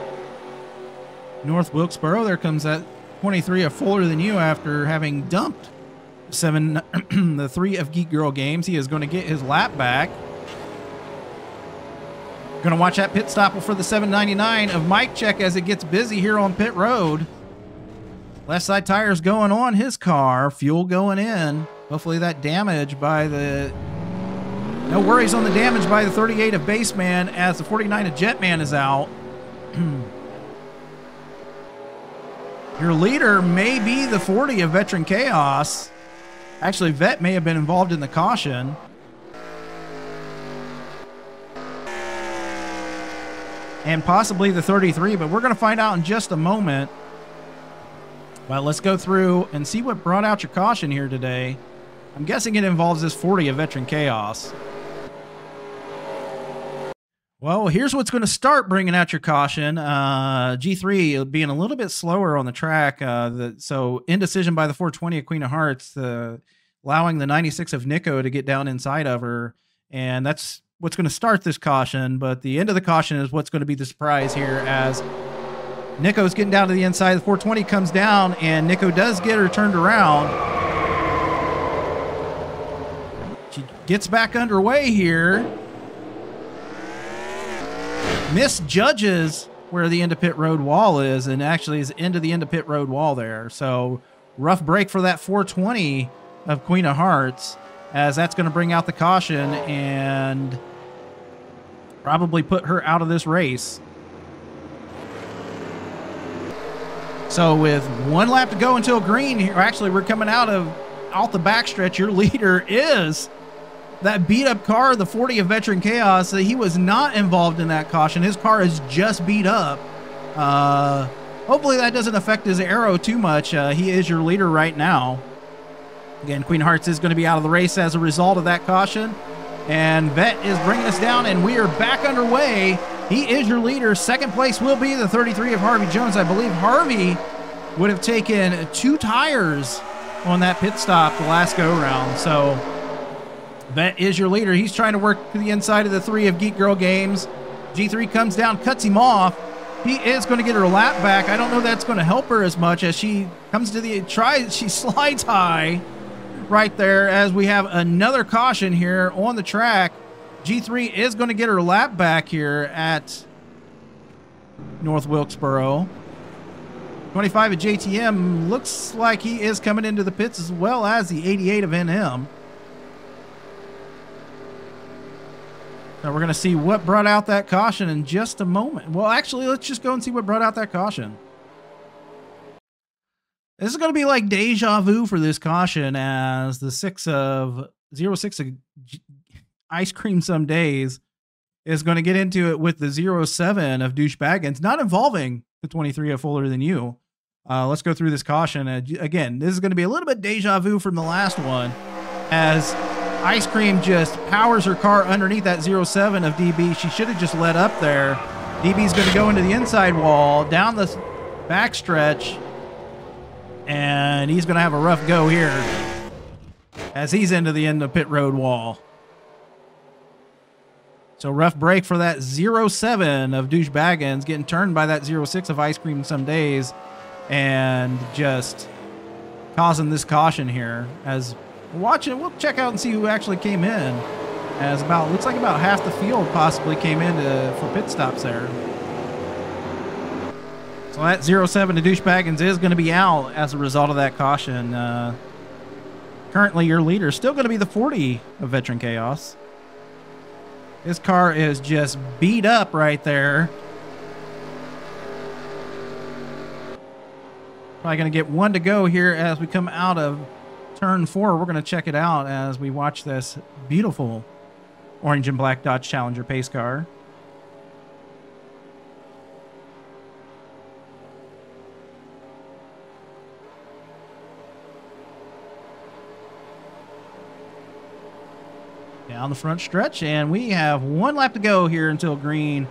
North Wilkesboro. There comes that 23 of Fuller Than You after having dumped the 3 of Geek Girl Games. He is going to get his lap back. Going to watch that pit stop for the 799 of Mike Check as it gets busy here on pit road. Left side tires going on his car, fuel going in. Hopefully that damage by the... No worries on the damage by the 38 of Baseman as the 49 of Jetman is out. Your leader may be the 40 of Veteran Chaos. Actually, Vet may have been involved in the caution. And possibly the 33, but we're going to find out in just a moment. Well, let's go through and see what brought out your caution here today. I'm guessing it involves this 40 of Veteran Chaos. Well, here's what's going to start bringing out your caution. G3 being a little bit slower on the track. So indecision by the 420 of Queen of Hearts, allowing the 96 of Nico to get down inside of her. And that's what's going to start this caution. But the end of the caution is what's going to be the surprise here, as Nico's getting down to the inside. The 420 comes down, and Nico does get her turned around. She gets back underway here. Misjudges where the end of pit road wall is, and actually is into the end of pit road wall there. So rough break for that 420 of Queen of Hearts, as that's going to bring out the caution and probably put her out of this race. So with 1 lap to go until green here, actually we're coming out of off the backstretch. Your leader is that beat up car, the 40 of Veteran Chaos. He was not involved in that caution. His car is just beat up. Hopefully that doesn't affect his aero too much. He is your leader right now. Again, Queen of Hearts is going to be out of the race as a result of that caution. And Vet is bringing us down, and we are back underway. He is your leader. Second place will be the 33 of Harvey Jones. I believe Harvey would have taken 2 tires on that pit stop the last go-round. So Vet is your leader. He's trying to work to the inside of the 3 of Geek Girl Games. G3 comes down, cuts him off. He is going to get her lap back. I don't know that's going to help her as much as she comes to the she slides high right there, as we have another caution here on the track. G3 is going to get her lap back here at North Wilkesboro. 25 of JTM looks like he is coming into the pits, as well as the 88 of NM. Now we're going to see what brought out that caution in just a moment. Well, actually, let's just go and see what brought out that caution. This is going to be like deja vu for this caution, as the 06 of Ice Cream Some Days is going to get into it with the 07 of Douchebaggins, not involving the 23 of Fuller Than You. Let's go through this caution. Again, this is going to be a little bit deja vu from the last one, as Ice Cream just powers her car underneath that 07 of DB. She should have just let up there. DB's going to go into the inside wall, down the backstretch, and he's going to have a rough go here as he's into the end of pit road wall. So rough break for that 07 of Douchebaggins, getting turned by that 06 of Ice Cream Some Days, and just causing this caution here. As we're watching, we'll check out and see who actually came in, as looks like about half the field possibly came in for pit stops there. So that 07 to Douchebaggins is going to be out as a result of that caution. Currently your leader is still going to be the 40 of Veteran Chaos. His car is just beat up right there. Probably going to get 1 to go here as we come out of turn 4. We're going to check it out as we watch this beautiful orange and black Dodge Challenger pace car. Down the front stretch, and we have 1 lap to go here until green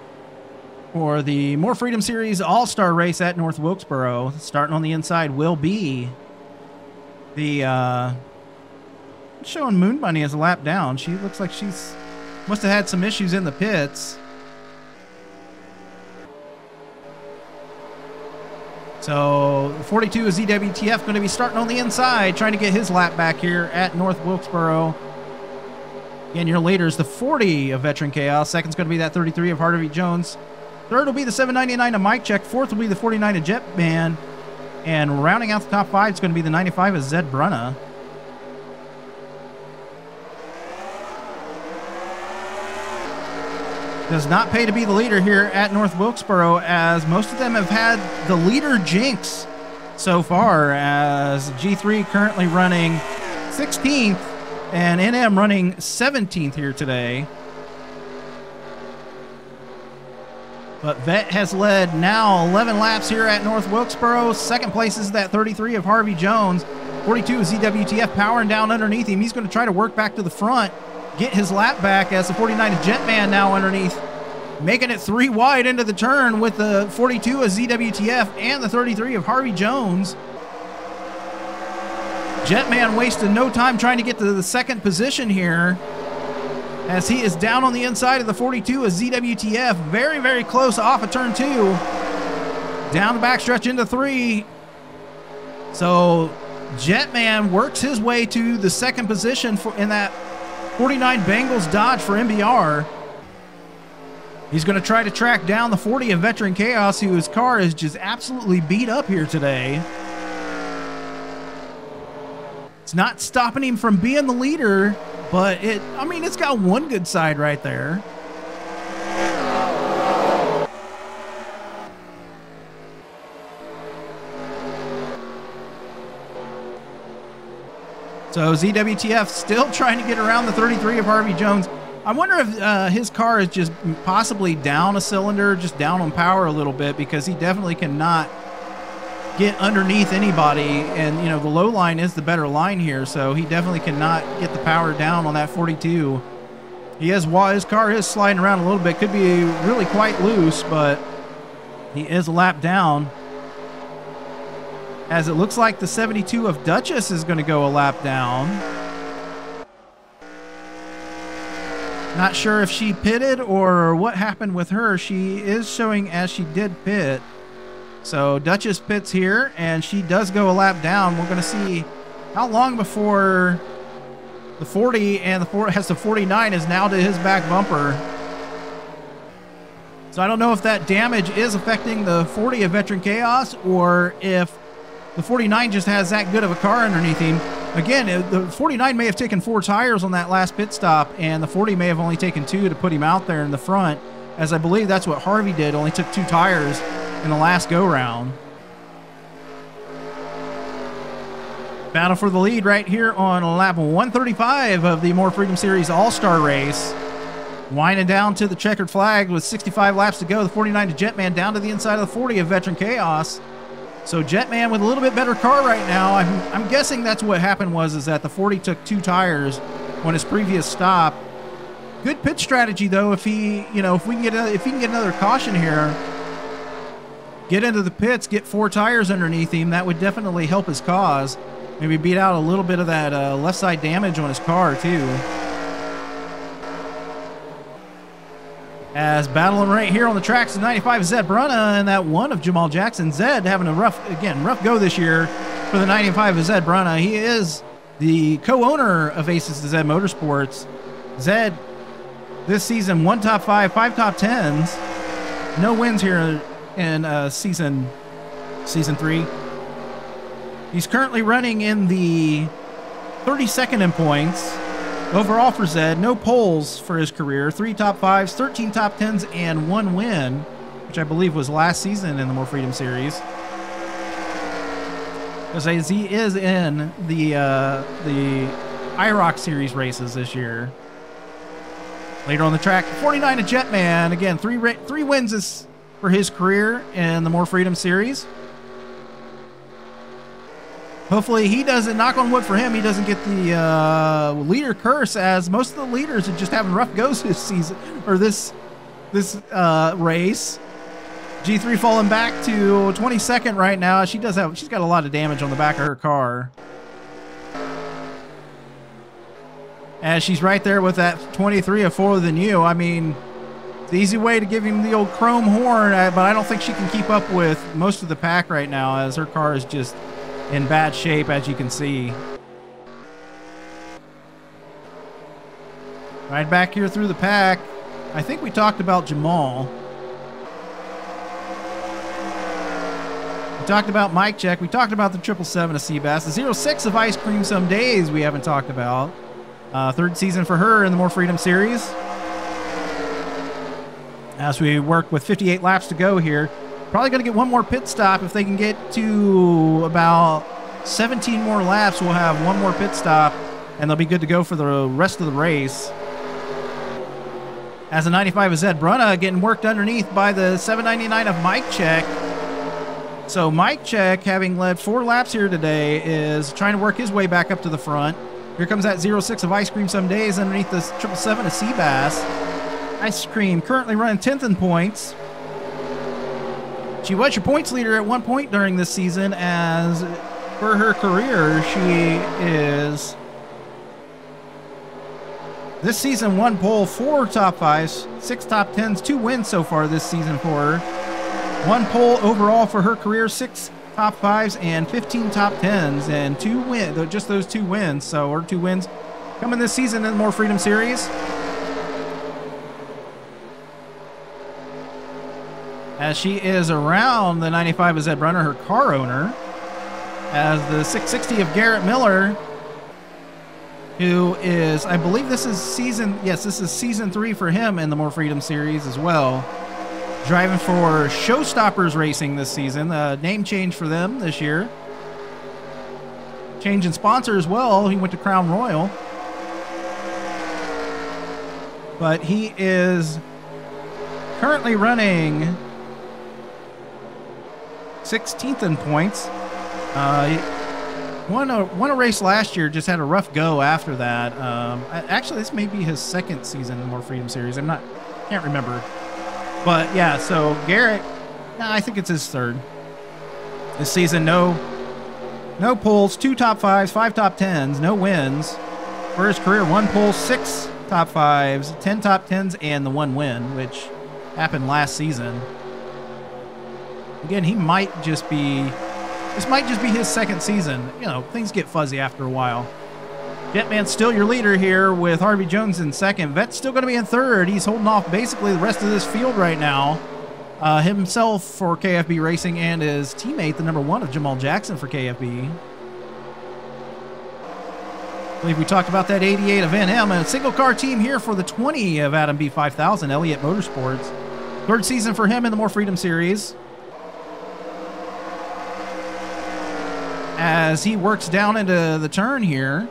for the More Freedom Series All-Star race at North Wilkesboro. Starting on the inside will be the showing Moon Bunny as a lap down. She looks like she's must have had some issues in the pits. So 42 is EWTF going to be starting on the inside, trying to get his lap back here at North Wilkesboro. Again, your leader is the 40 of Veteran Chaos. Second's going to be that 33 of Harvey Jones. Third will be the 799 of Mike Check. Fourth will be the 49 of Jetman. And rounding out the top 5 is going to be the 95 of Zed Brunna. Does not pay to be the leader here at North Wilkesboro, as most of them have had the leader jinx so far, as G3 currently running 16th and NM running 17th here today. But Vet has led now 11 laps here at North Wilkesboro. Second place is that 33 of Harvey Jones. 42 is ZWTF powering down underneath him. He's going to try to work back to the front, get his lap back as the 49 is Jetman now underneath, making it 3 wide into the turn with the 42 of ZWTF and the 33 of Harvey Jones. Jetman wasted no time trying to get to the second position here, as he is down on the inside of the 42 of ZWTF. Very, very close off of turn 2. Down the backstretch into 3. So Jetman works his way to the second position in that 49 Bengals Dodge for MBR. He's going to try to track down the 40 of Veteran Chaos, whose car is just absolutely beat up here today. It's not stopping him from being the leader, but it's got one good side right there. So ZWTF still trying to get around the 33 of Harvey Jones. I wonder if his car is just possibly down a cylinder, just down on power a little bit, because he definitely cannot get underneath anybody, and the low line is the better line here, so he definitely cannot get the power down on that 42. While his car is sliding around a little bit, could be really quite loose, but he is a lap down, as it looks like the 72 of Duchess is going to go a lap down. Not sure if she pitted or what happened with her. She is showing as she did pit. So Duchess pits here, and she does go a lap down. We're going to see how long before the 40 and the 49 is now to his back bumper. So I don't know if that damage is affecting the 40 of Veteran Chaos, or if the 49 just has that good of a car underneath him. Again, the 49 may have taken 4 tires on that last pit stop, and the 40 may have only taken 2 to put him out there in the front, as I believe that's what Harvey did, only took 2 tires in the last go-round. Battle for the lead right here on lap 135 of the More Freedom Series All-Star Race. Winding down to the checkered flag with 65 laps to go. The 49 to Jetman down to the inside of the 40 of Veteran Chaos. So Jetman with a little bit better car right now. I'm guessing that's what happened is that the 40 took 2 tires on his previous stop. Good pit strategy though. If he can get another caution here, get into the pits, get 4 tires underneath him, that would definitely help his cause. Maybe beat out a little bit of that left side damage on his car too. As battling right here on the tracks of 95 Zed Brunna and that 1 of Jamal Jackson. Zed having a rough go this year for the 95 of Zed Brunna. He is the co-owner of Aces to Zed Motorsports. Zed this season 1 top 5, 5 top 10s. No wins here in season 3. He's currently running in the 32nd in points. Overall for Zed, no poles for his career. 3 top 5s, 13 top 10s, and 1 win, which I believe was last season in the More Freedom Series. Because he is in the IROC Series races this year. Later on the track, 49 to Jetman. Again, 3 wins for his career in the More Freedom Series. Hopefully he doesn't, knock on wood for him, he doesn't get the leader curse, as most of the leaders are just having rough goes this season, or this race. G3 falling back to 22nd right now. She's got a lot of damage on the back of her car. As she's right there with that 23 of 4 than you. I mean, it's the easy way to give him the old chrome horn, but I don't think she can keep up with most of the pack right now, as her car is just in bad shape, as you can see. Right back here through the pack, I think we talked about Jamal. We talked about Mike Check. We talked about the 777 of Seabass. The 06 of Ice Cream Some Days we haven't talked about. 3rd season for her in the More Freedom Series. As we work with 58 laps to go here. Probably going to get 1 more pit stop. If they can get to about 17 more laps, we'll have 1 more pit stop, and they'll be good to go for the rest of the race. As the 95 of Zed Brunna getting worked underneath by the 799 of Mike Check. So Mike Check, having led 4 laps here today, is trying to work his way back up to the front. Here comes that 06 of Ice Cream Some Days underneath the 777 of Seabass. Ice Cream currently running 10th in points. She was your points leader at one point during this season, as for her career, she is this season 1 pole, 4 top 5s, 6 top 10s, 2 wins so far this season for her. 1 pole overall for her career, 6 top 5s and 15 top 10s, and 2 wins, just those 2 wins. So her 2 wins coming this season in the More Freedom Series. As she is around the 95 of Zed Brunner, her car owner, as the 660 of Garrett Miller, who is, I believe this is season 3 for him in the More Freedom Series as well. Driving for Showstoppers Racing this season, name change for them this year. Change in sponsor as well. He went to Crown Royal. But he is currently running 16th in points. Won a race last year, just had a rough go after that. Actually, this may be his 2nd season in the More Freedom Series. Can't remember. But yeah, so Garrett, I think it's his 3rd. This season, no poles, 2 top 5s, 5 top 10s, no wins. For his career, 1 pole, 6 top 5s, 10 top 10s, and the 1 win, which happened last season. Again, this might just be his 2nd season. You know, things get fuzzy after a while. Jetman's still your leader here with Harvey Jones in 2nd. Vet's still going to be in 3rd. He's holding off basically the rest of this field right now. Himself for KFB Racing and his teammate, the number 1 of Jamal Jackson for KFB. I believe we talked about that 88 of NM, and a single car team here for the 20 of Adam B 5000, Elliott Motorsports. 3rd season for him in the More Freedom Series. As he works down into the turn here.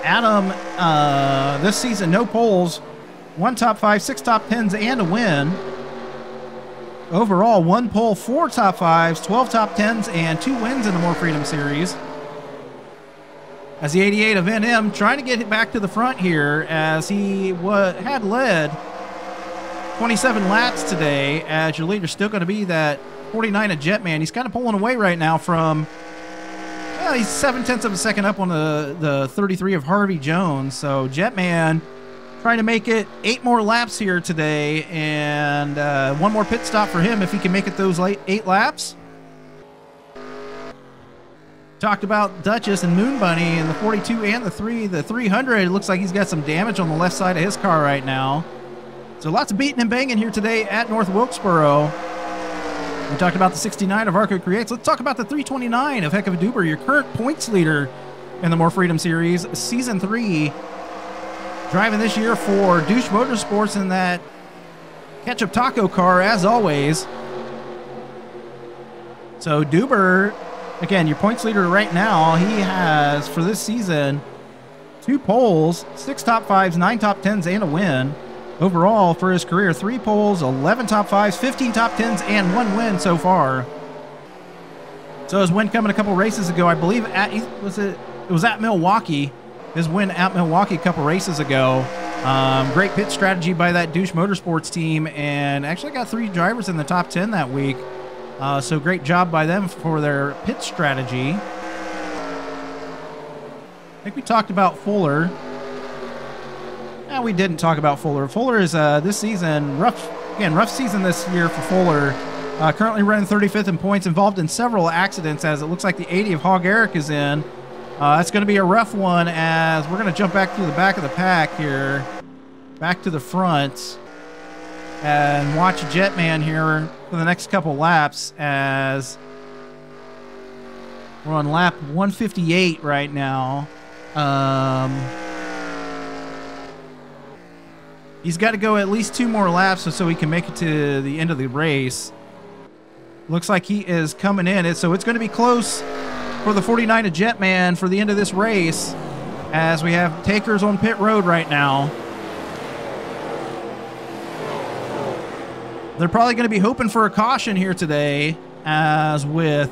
Adam, this season, no poles, 1 top 5, 6 top 10s, and a win. Overall, 1 pole, 4 top 5s, 12 top 10s, and 2 wins in the More Freedom Series. As the 88 of NM trying to get it back to the front here, as he had led 27 laps today, as your leader still going to be that 49 of Jetman. He's kind of pulling away right now from, well, he's 0.7 of a second up on the 33 of Harvey Jones. So Jetman trying to make it 8 more laps here today, and 1 more pit stop for him if he can make it those 8 laps. Talked about Duchess and Moon Bunny and the 42 and the 300. It looks like he's got some damage on the left side of his car right now. So lots of beating and banging here today at North Wilkesboro. We talked about the 69 of Arco Creates. Let's talk about the 329 of Heck of a Duber, your current points leader in the More Freedom Series, Season 3. Driving this year for Douche Motorsports in that ketchup taco car, as always. So Duber, again, your points leader right now, he has, for this season, 2 poles, 6 top 5s, 9 top 10s, and a win. Overall, for his career, 3 poles, 11 top 5s, 15 top 10s, and 1 win so far. So his win coming a couple races ago, I believe, it was at Milwaukee. His win at Milwaukee a couple races ago. Great pit strategy by that Douche Motorsports team, and actually got 3 drivers in the top 10 that week. So great job by them for their pit strategy. I think we talked about Fuller. We didn't talk about Fuller. Fuller is this season rough season this year for Fuller. Currently running 35th in points, involved in several accidents, as it looks like the 80 of Hog Eric is in. It's going to be a rough one, as we're going to jump back to the back of the pack here, back to the front, and watch Jetman here for the next couple laps, as we're on lap 158 right now. He's got to go at least 2 more laps so he can make it to the end of the race. Looks like he is coming in, so it's going to be close for the 49 of Jetman for the end of this race. as we have takers on pit road right now. They're probably going to be hoping for a caution here today, as with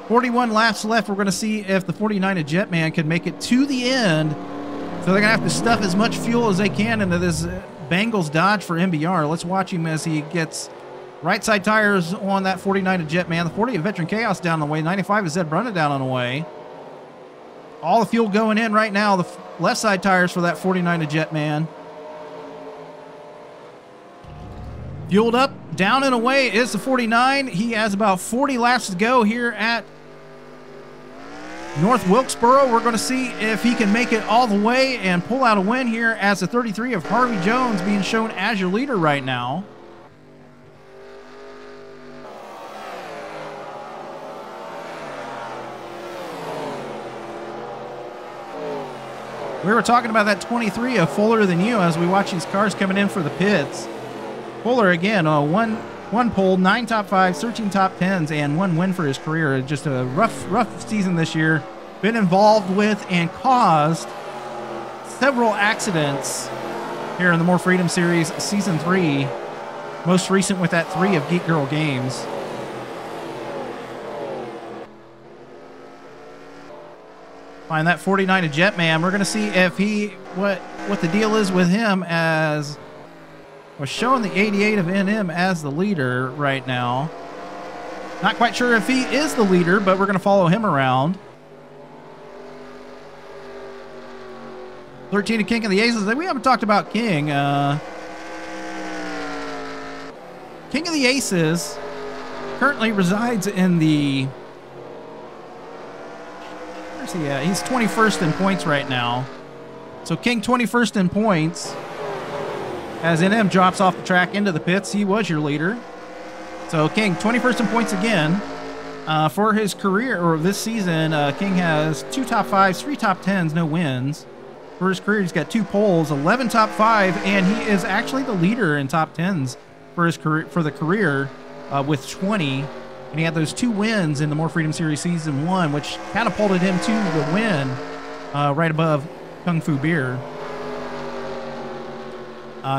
41 laps left, we're going to see if the 49 of Jetman can make it to the end. So they're going to have to stuff as much fuel as they can into this Bengals Dodge for MBR. Let's watch him as he gets right side tires on that 49 of Jetman. The 40 of Veteran Chaos down the way. 95 of Zed Brunna down on the way. All the fuel going in right now. The left side tires for that 49 of Jetman. Fueled up, down and away is the 49. He has about 40 laps to go here at North Wilkesboro. We're going to see if he can make it all the way and pull out a win here, as the 33 of Harvey Jones being shown as your leader right now. We were talking about that 23 of Fuller Than You as we watch these cars coming in for the pits. Fuller, again, one pole, 9 top 5s, 13 top 10s, and 1 win for his career. Just a rough season this year. Been involved with and caused several accidents here in the More Freedom Series Season 3. Most recent with that 3 of Geek Girl Games. Find that 49 of Jetman. We're going to see if what the deal is with him, as we're showing the 88 of NM as the leader right now. Not quite sure if he is the leader, but we're going to follow him around. 13 of King of the Aces. We haven't talked about King. King of the Aces currently resides in the... Where's he at? He's 21st in points right now. So King 21st in points. As NM drops off the track into the pits, he was your leader. So King 21st in points again. For his career, or this season, King has 2 top 5s, 3 top 10s, no wins. For his career, he's got 2 poles, 11 top 5, and he is actually the leader in top 10s for his career, for the career, with 20. And he had those 2 wins in the More Freedom Series Season 1, which catapulted him to the win right above Kung Fu Beer.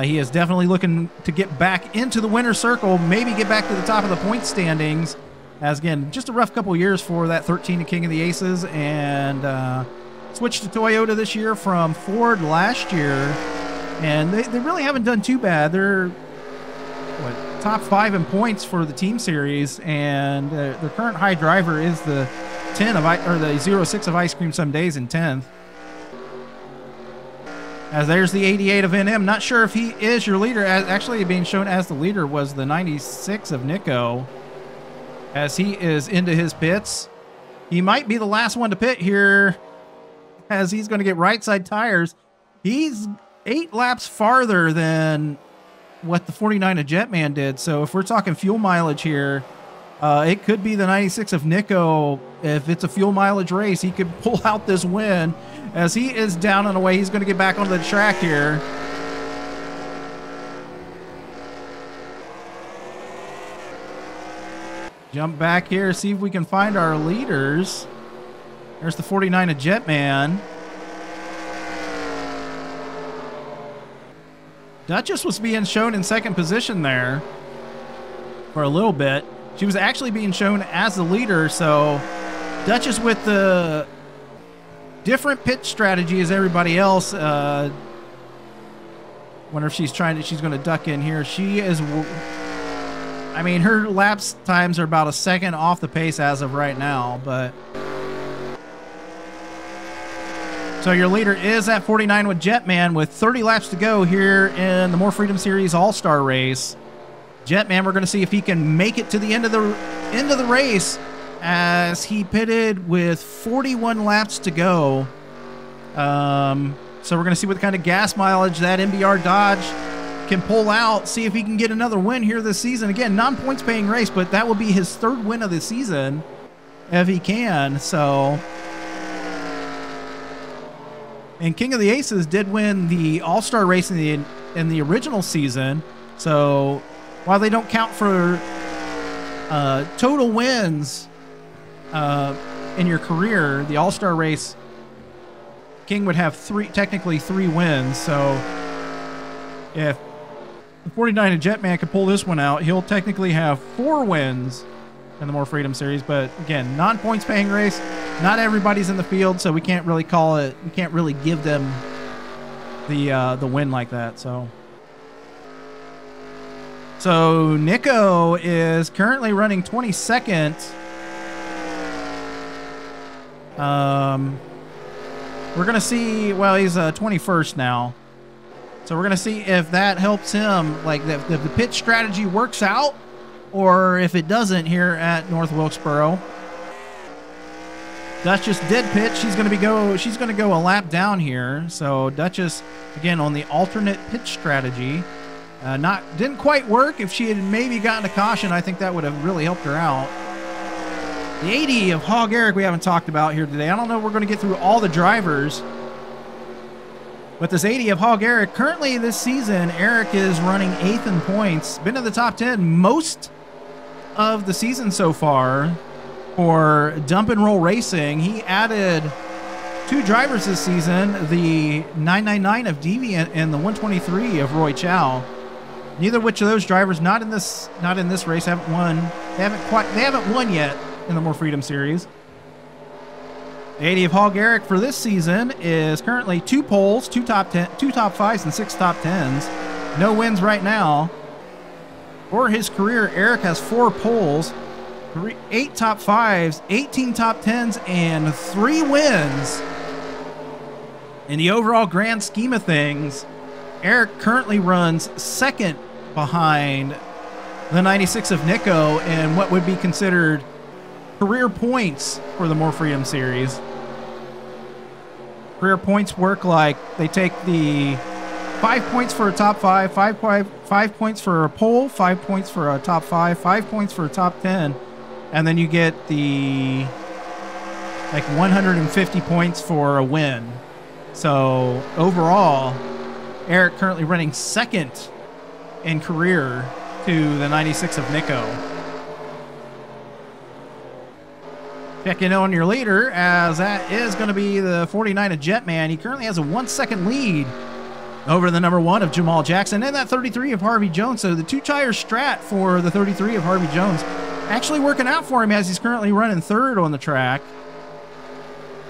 He is definitely looking to get back into the winner's circle, maybe get back to the top of the point standings. As again, just a rough couple years for that 13 King of the Aces, and switched to Toyota this year from Ford last year. And they really haven't done too bad. They're top 5 in points for the team series, and their current high driver is the 10 of the 06 of Ice Cream Some Days in 10th. As there's the 88 of NM. Not sure if he is your leader. Actually, being shown as the leader was the 96 of Nico, as he is into his pits. He might be the last one to pit here, as he's going to get right side tires. He's 8 laps farther than what the 49 of Jetman did. So if we're talking fuel mileage here, it could be the 96 of Nico. If it's a fuel mileage race, he could pull out this win, as he is down and away. He's going to get back onto the track here. Jump back here, see if we can find our leaders. There's the 49 of Jetman. Duchess was being shown in second position there for a little bit. She was actually being shown as the leader, so Duchess with the different pit strategy as everybody else. Wonder if she's going to duck in here. She is, I mean, her laps times are about a second off the pace as of right now, but so your leader is at 49 with Jetman with 30 laps to go here in the More Freedom Series All-Star race. Jetman, we're going to see if he can make it to the end of the race, as he pitted with 41 laps to go. So we're going to see what kind of gas mileage that MBR Dodge can pull out, see if he can get another win here this season. Again, non-points paying race, but that will be his 3rd win of the season if he can. So, and King of the Aces did win the All-Star race in the original season. So while they don't count for total wins in your career, the All-Star race King would have technically three wins. So if the 49 and Jetman could pull this one out, he'll technically have 4 wins in the More Freedom Series. But again, non-points paying race. Not everybody's in the field, so we can't really call it. We can't really give them the win like that. So Nico is currently running 22nd. We're gonna see. Well, he's 21st now. So we're going to see if that helps him, like if the pit strategy works out, or if it doesn't here at North Wilkesboro. Duchess did pit. She's going to go a lap down here. So Duchess, again, on the alternate pit strategy. Didn't quite work. If she had maybe gotten a caution, I think that would have really helped her out. The 80 of Hog Eric we haven't talked about here today. I don't know if we're going to get through all the drivers. But this 80 of Hog Eric, currently this season, Eric is running 8th in points. Been in the top 10 most of the season so far for Dump and Roll Racing. He added 2 drivers this season, the 999 of Deviant and the 123 of Roy Chow. Neither which of those drivers not in this race haven't won. They haven't won yet in the More Freedom Series. The 80 of Hog Eric for this season is currently 2 poles, 2 top 5s, and 6 top 10s. No wins right now. For his career, Eric has 4 poles, 8 top 5s, 18 top 10s, and 3 wins. In the overall grand scheme of things, Eric currently runs 2nd behind the 96 of Nico in what would be considered career points for the More Freedom Series. Career points work like they take the 5 points for a top 5, 5 points for a pole, 5 points for a top 5, 5 points for a top 10, and then you get the like 150 points for a win. So overall, Eric currently running 2nd in career to the 96 of Nico. Checking on your leader, as that is going to be the 49 of Jetman. He currently has a 1-second lead over the number 1 of Jamal Jackson and that 33 of Harvey Jones. So the 2-tire strat for the 33 of Harvey Jones actually working out for him, as he's currently running 3rd on the track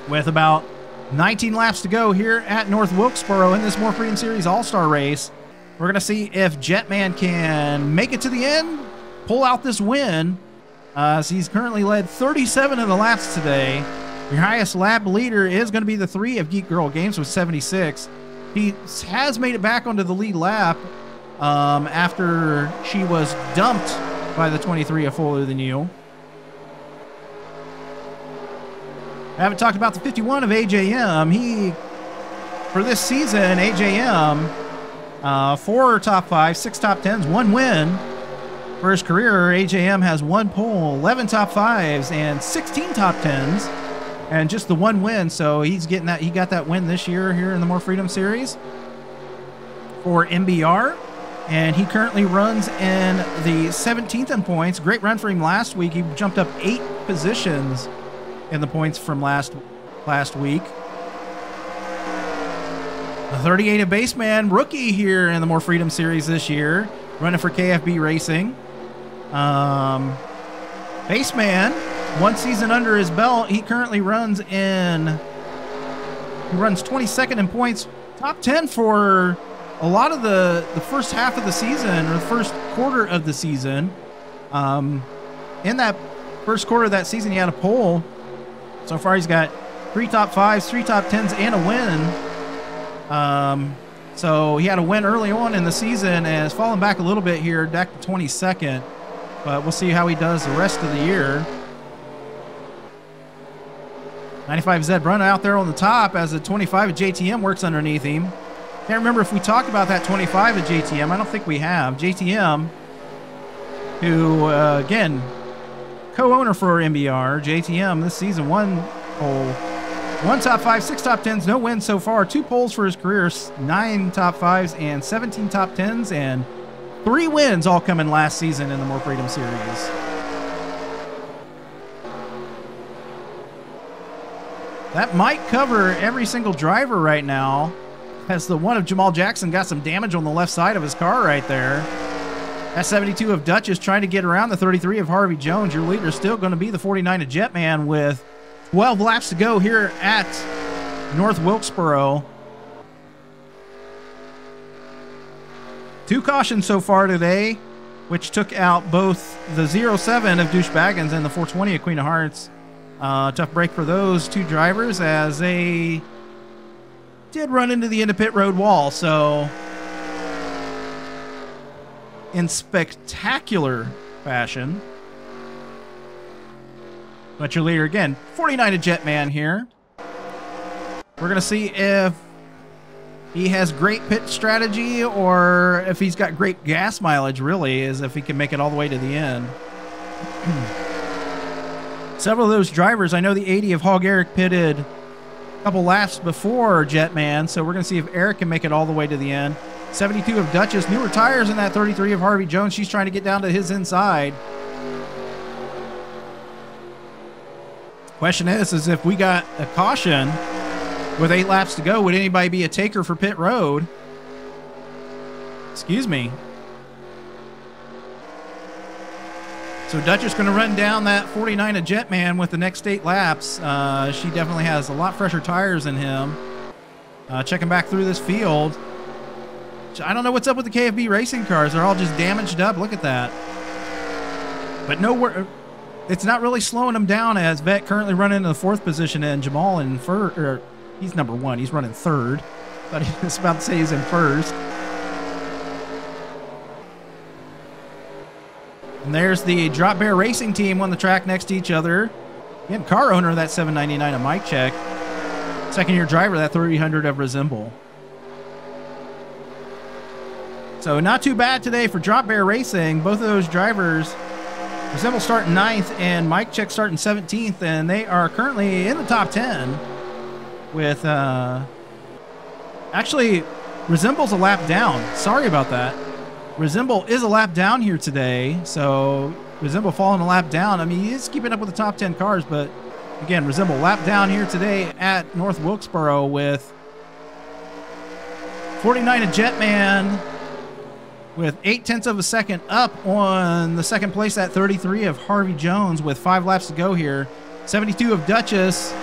with about 19 laps to go here at North Wilkesboro in this More Freedom Series All-Star race. We're going to see if Jetman can make it to the end, pull out this win. So he's currently led 37 of the laps today. Your highest lap leader is going to be the 3 of Geek Girl Games with 76. He has made it back onto the lead lap after she was dumped by the 23 of Fuller Than You. I haven't talked about the 51 of AJM. For this season, AJM, 4 top 5, 6 top 10s, 1 win. For his career, AJM has 1 pole, 11 top 5s, and 16 top 10s, and just the 1 win. So he's getting that. He got that win this year here in the More Freedom Series for MBR, and he currently runs in the 17th in points. Great run for him last week. He jumped up 8 positions in the points from last week. The 38 of Baseman, rookie here in the More Freedom Series this year, running for KFB Racing. Baseman, 1 season under his belt. He currently runs 22nd in points, top 10 for a lot of the first half of the season, or the first quarter of the season. In that first quarter of that season, he had a pole. So far, he's got 3 top 5s, 3 top 10s, and a win. So he had a win early on in the season and has fallen back a little bit here, back to 22nd. But we'll see how he does the rest of the year. 95 Zed Brunna out there on the top as the 25 of JTM works underneath him. Can't remember if we talked about that 25 of JTM. I don't think we have. JTM, who, again, co-owner for MBR. JTM this season, 1 pole. 1 top 5, 6 top 10s, no wins so far. 2 poles for his career, 9 top 5s, and 17 top 10s, and 3 wins all coming last season in the More Freedom Series. That might cover every single driver right now, as the one of Jamal Jackson got some damage on the left side of his car right there. That 72 of Dutch is trying to get around the 33 of Harvey Jones. Your leader is still going to be the 49 of Jetman with 12 laps to go here at North Wilkesboro. 2 cautions so far today, which took out both the 07 of Douchebaggins and the 420 of Queen of Hearts. Tough break for those 2 drivers as they did run into the end of pit road wall. So in spectacular fashion. But your leader again, 49 of Jetman here. We're going to see if he has great pit strategy or if he's got great gas mileage, really, is if he can make it all the way to the end. Several of those drivers, I know the 80 of Hog Eric pitted a couple laps before Jetman, so we're going to see if Eric can make it all the way to the end. 72 of Duchess, newer tires in that 33 of Harvey Jones. She's trying to get down to his inside. Question is if we got a caution with 8 laps to go, would anybody be a taker for pit road? Excuse me. So Dutch going to run down that 49 of Jetman with the next 8 laps. She definitely has a lot fresher tires than him. Checking back through this field. I don't know what's up with the KFB racing cars. They're all just damaged up. Look at that. But nowhere, it's not really slowing them down as Vet currently running in the 4th position and Jamal in first. He's number 1. He's running 3rd. Thought he was about to say he's in 1st. And there's the Drop Bear Racing team on the track next to each other. Again, car owner of that 799 of Mike Check. 2nd-year driver, that 300 of Resemble. So not too bad today for Drop Bear Racing. Both of those drivers, Resemble starting 9th and Mike Check starting 17th, and they are currently in the top 10 with, actually, Resemble's a lap down. Sorry about that. Resemble is a lap down here today, so Resemble falling a lap down. I mean, he is keeping up with the top 10 cars, but again, Resemble lap down here today at North Wilkesboro with 49 of Jetman with 0.8 of a second up on the 2nd place at 33 of Harvey Jones with 5 laps to go here. 72 of Duchess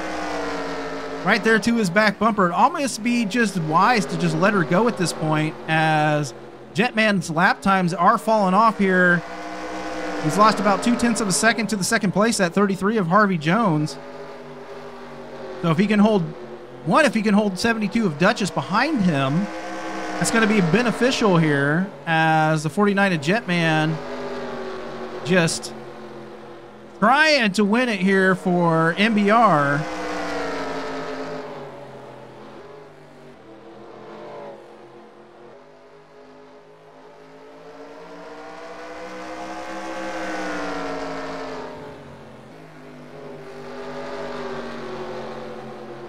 right there to his back bumper. It'd almost be just wise to just let her go at this point as Jetman's lap times are falling off here. He's lost about 0.2 of a second to the 2nd place at 33 of Harvey Jones. So if he can hold, if he can hold 72 of Duchess behind him, that's going to be beneficial here as the 49 of Jetman just trying to win it here for MBR.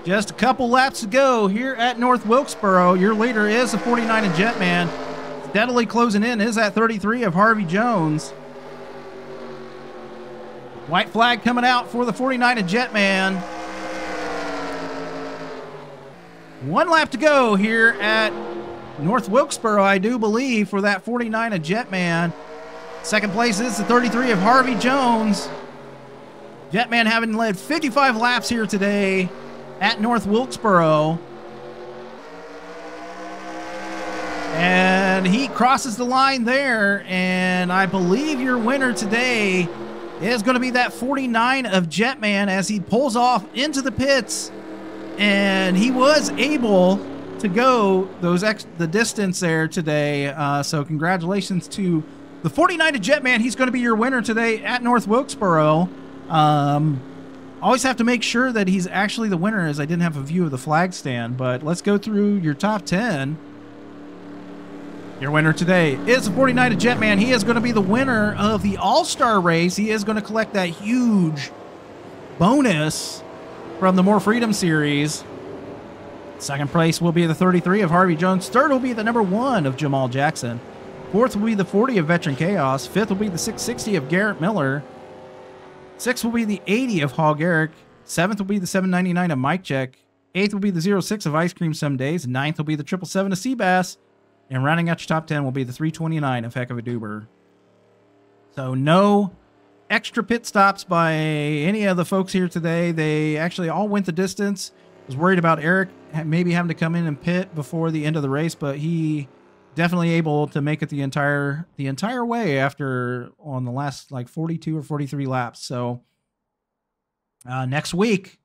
Just a couple laps to go here at North Wilkesboro. Your leader is the 49 of Jetman. Steadily closing in is at 33 of Harvey Jones. White flag coming out for the 49 of Jetman. 1 lap to go here at North Wilkesboro, I do believe, for that 49 of Jetman. 2nd place is the 33 of Harvey Jones. Jetman having led 55 laps here today at North Wilkesboro. And he crosses the line there, and I believe your winner today is going to be that 49 of Jetman as he pulls off into the pits, and he was able to go the distance there today. So congratulations to the 49 of Jetman. He's going to be your winner today at North Wilkesboro. Always have to make sure that he's actually the winner, as I didn't have a view of the flag stand. But let's go through your top 10. Your winner today is the 49 of Jetman. He is going to be the winner of the All-Star race. He is going to collect that huge bonus from the More Freedom Series. 2nd place will be the 33 of Harvey Jones. 3rd will be the number 1 of Jamal Jackson. 4th will be the 40 of Veteran Chaos. 5th will be the 660 of Garrett Miller. 6th will be the 80 of Hog Eric. 7th will be the 799 of Mike Check. 8th will be the 06 of Ice Cream Some Days. 9th will be the 777 of Seabass. And rounding out your top 10 will be the 329 of Heck of a Duber. So no extra pit stops by any of the folks here today. They actually all went the distance. Was worried about Eric maybe having to come in and pit before the end of the race, but he definitely able to make it the entire way after on the last like 42 or 43 laps. So next week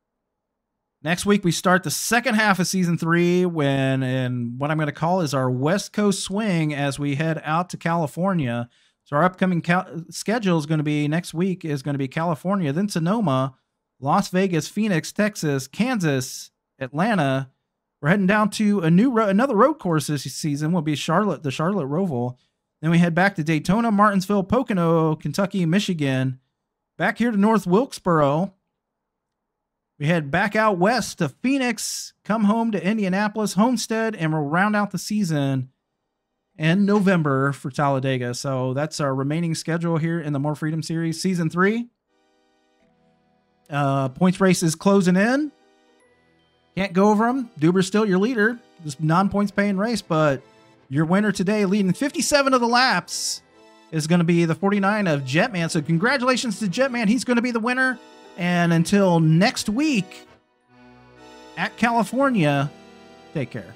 we start the second half of season 3 and what I'm going to call is our West Coast swing as we head out to California. So our upcoming schedule is going to be next week is going to be California, then Sonoma, Las Vegas, Phoenix, Texas, Kansas, Atlanta. We're heading down to another road course this season. Will be the Charlotte Roval. Then we head back to Daytona, Martinsville, Pocono, Kentucky, Michigan. Back here to North Wilkesboro. We head back out west to Phoenix, come home to Indianapolis, Homestead, and we'll round out the season in November for Talladega. So that's our remaining schedule here in the More Freedom Series Season 3. Points race is closing in. Can't go over them. Duber's still your leader. This non-points paying race, but your winner today, leading 57 of the laps, is going to be the 49 of Jetman. So congratulations to Jetman. He's going to be the winner. And until next week at California, take care.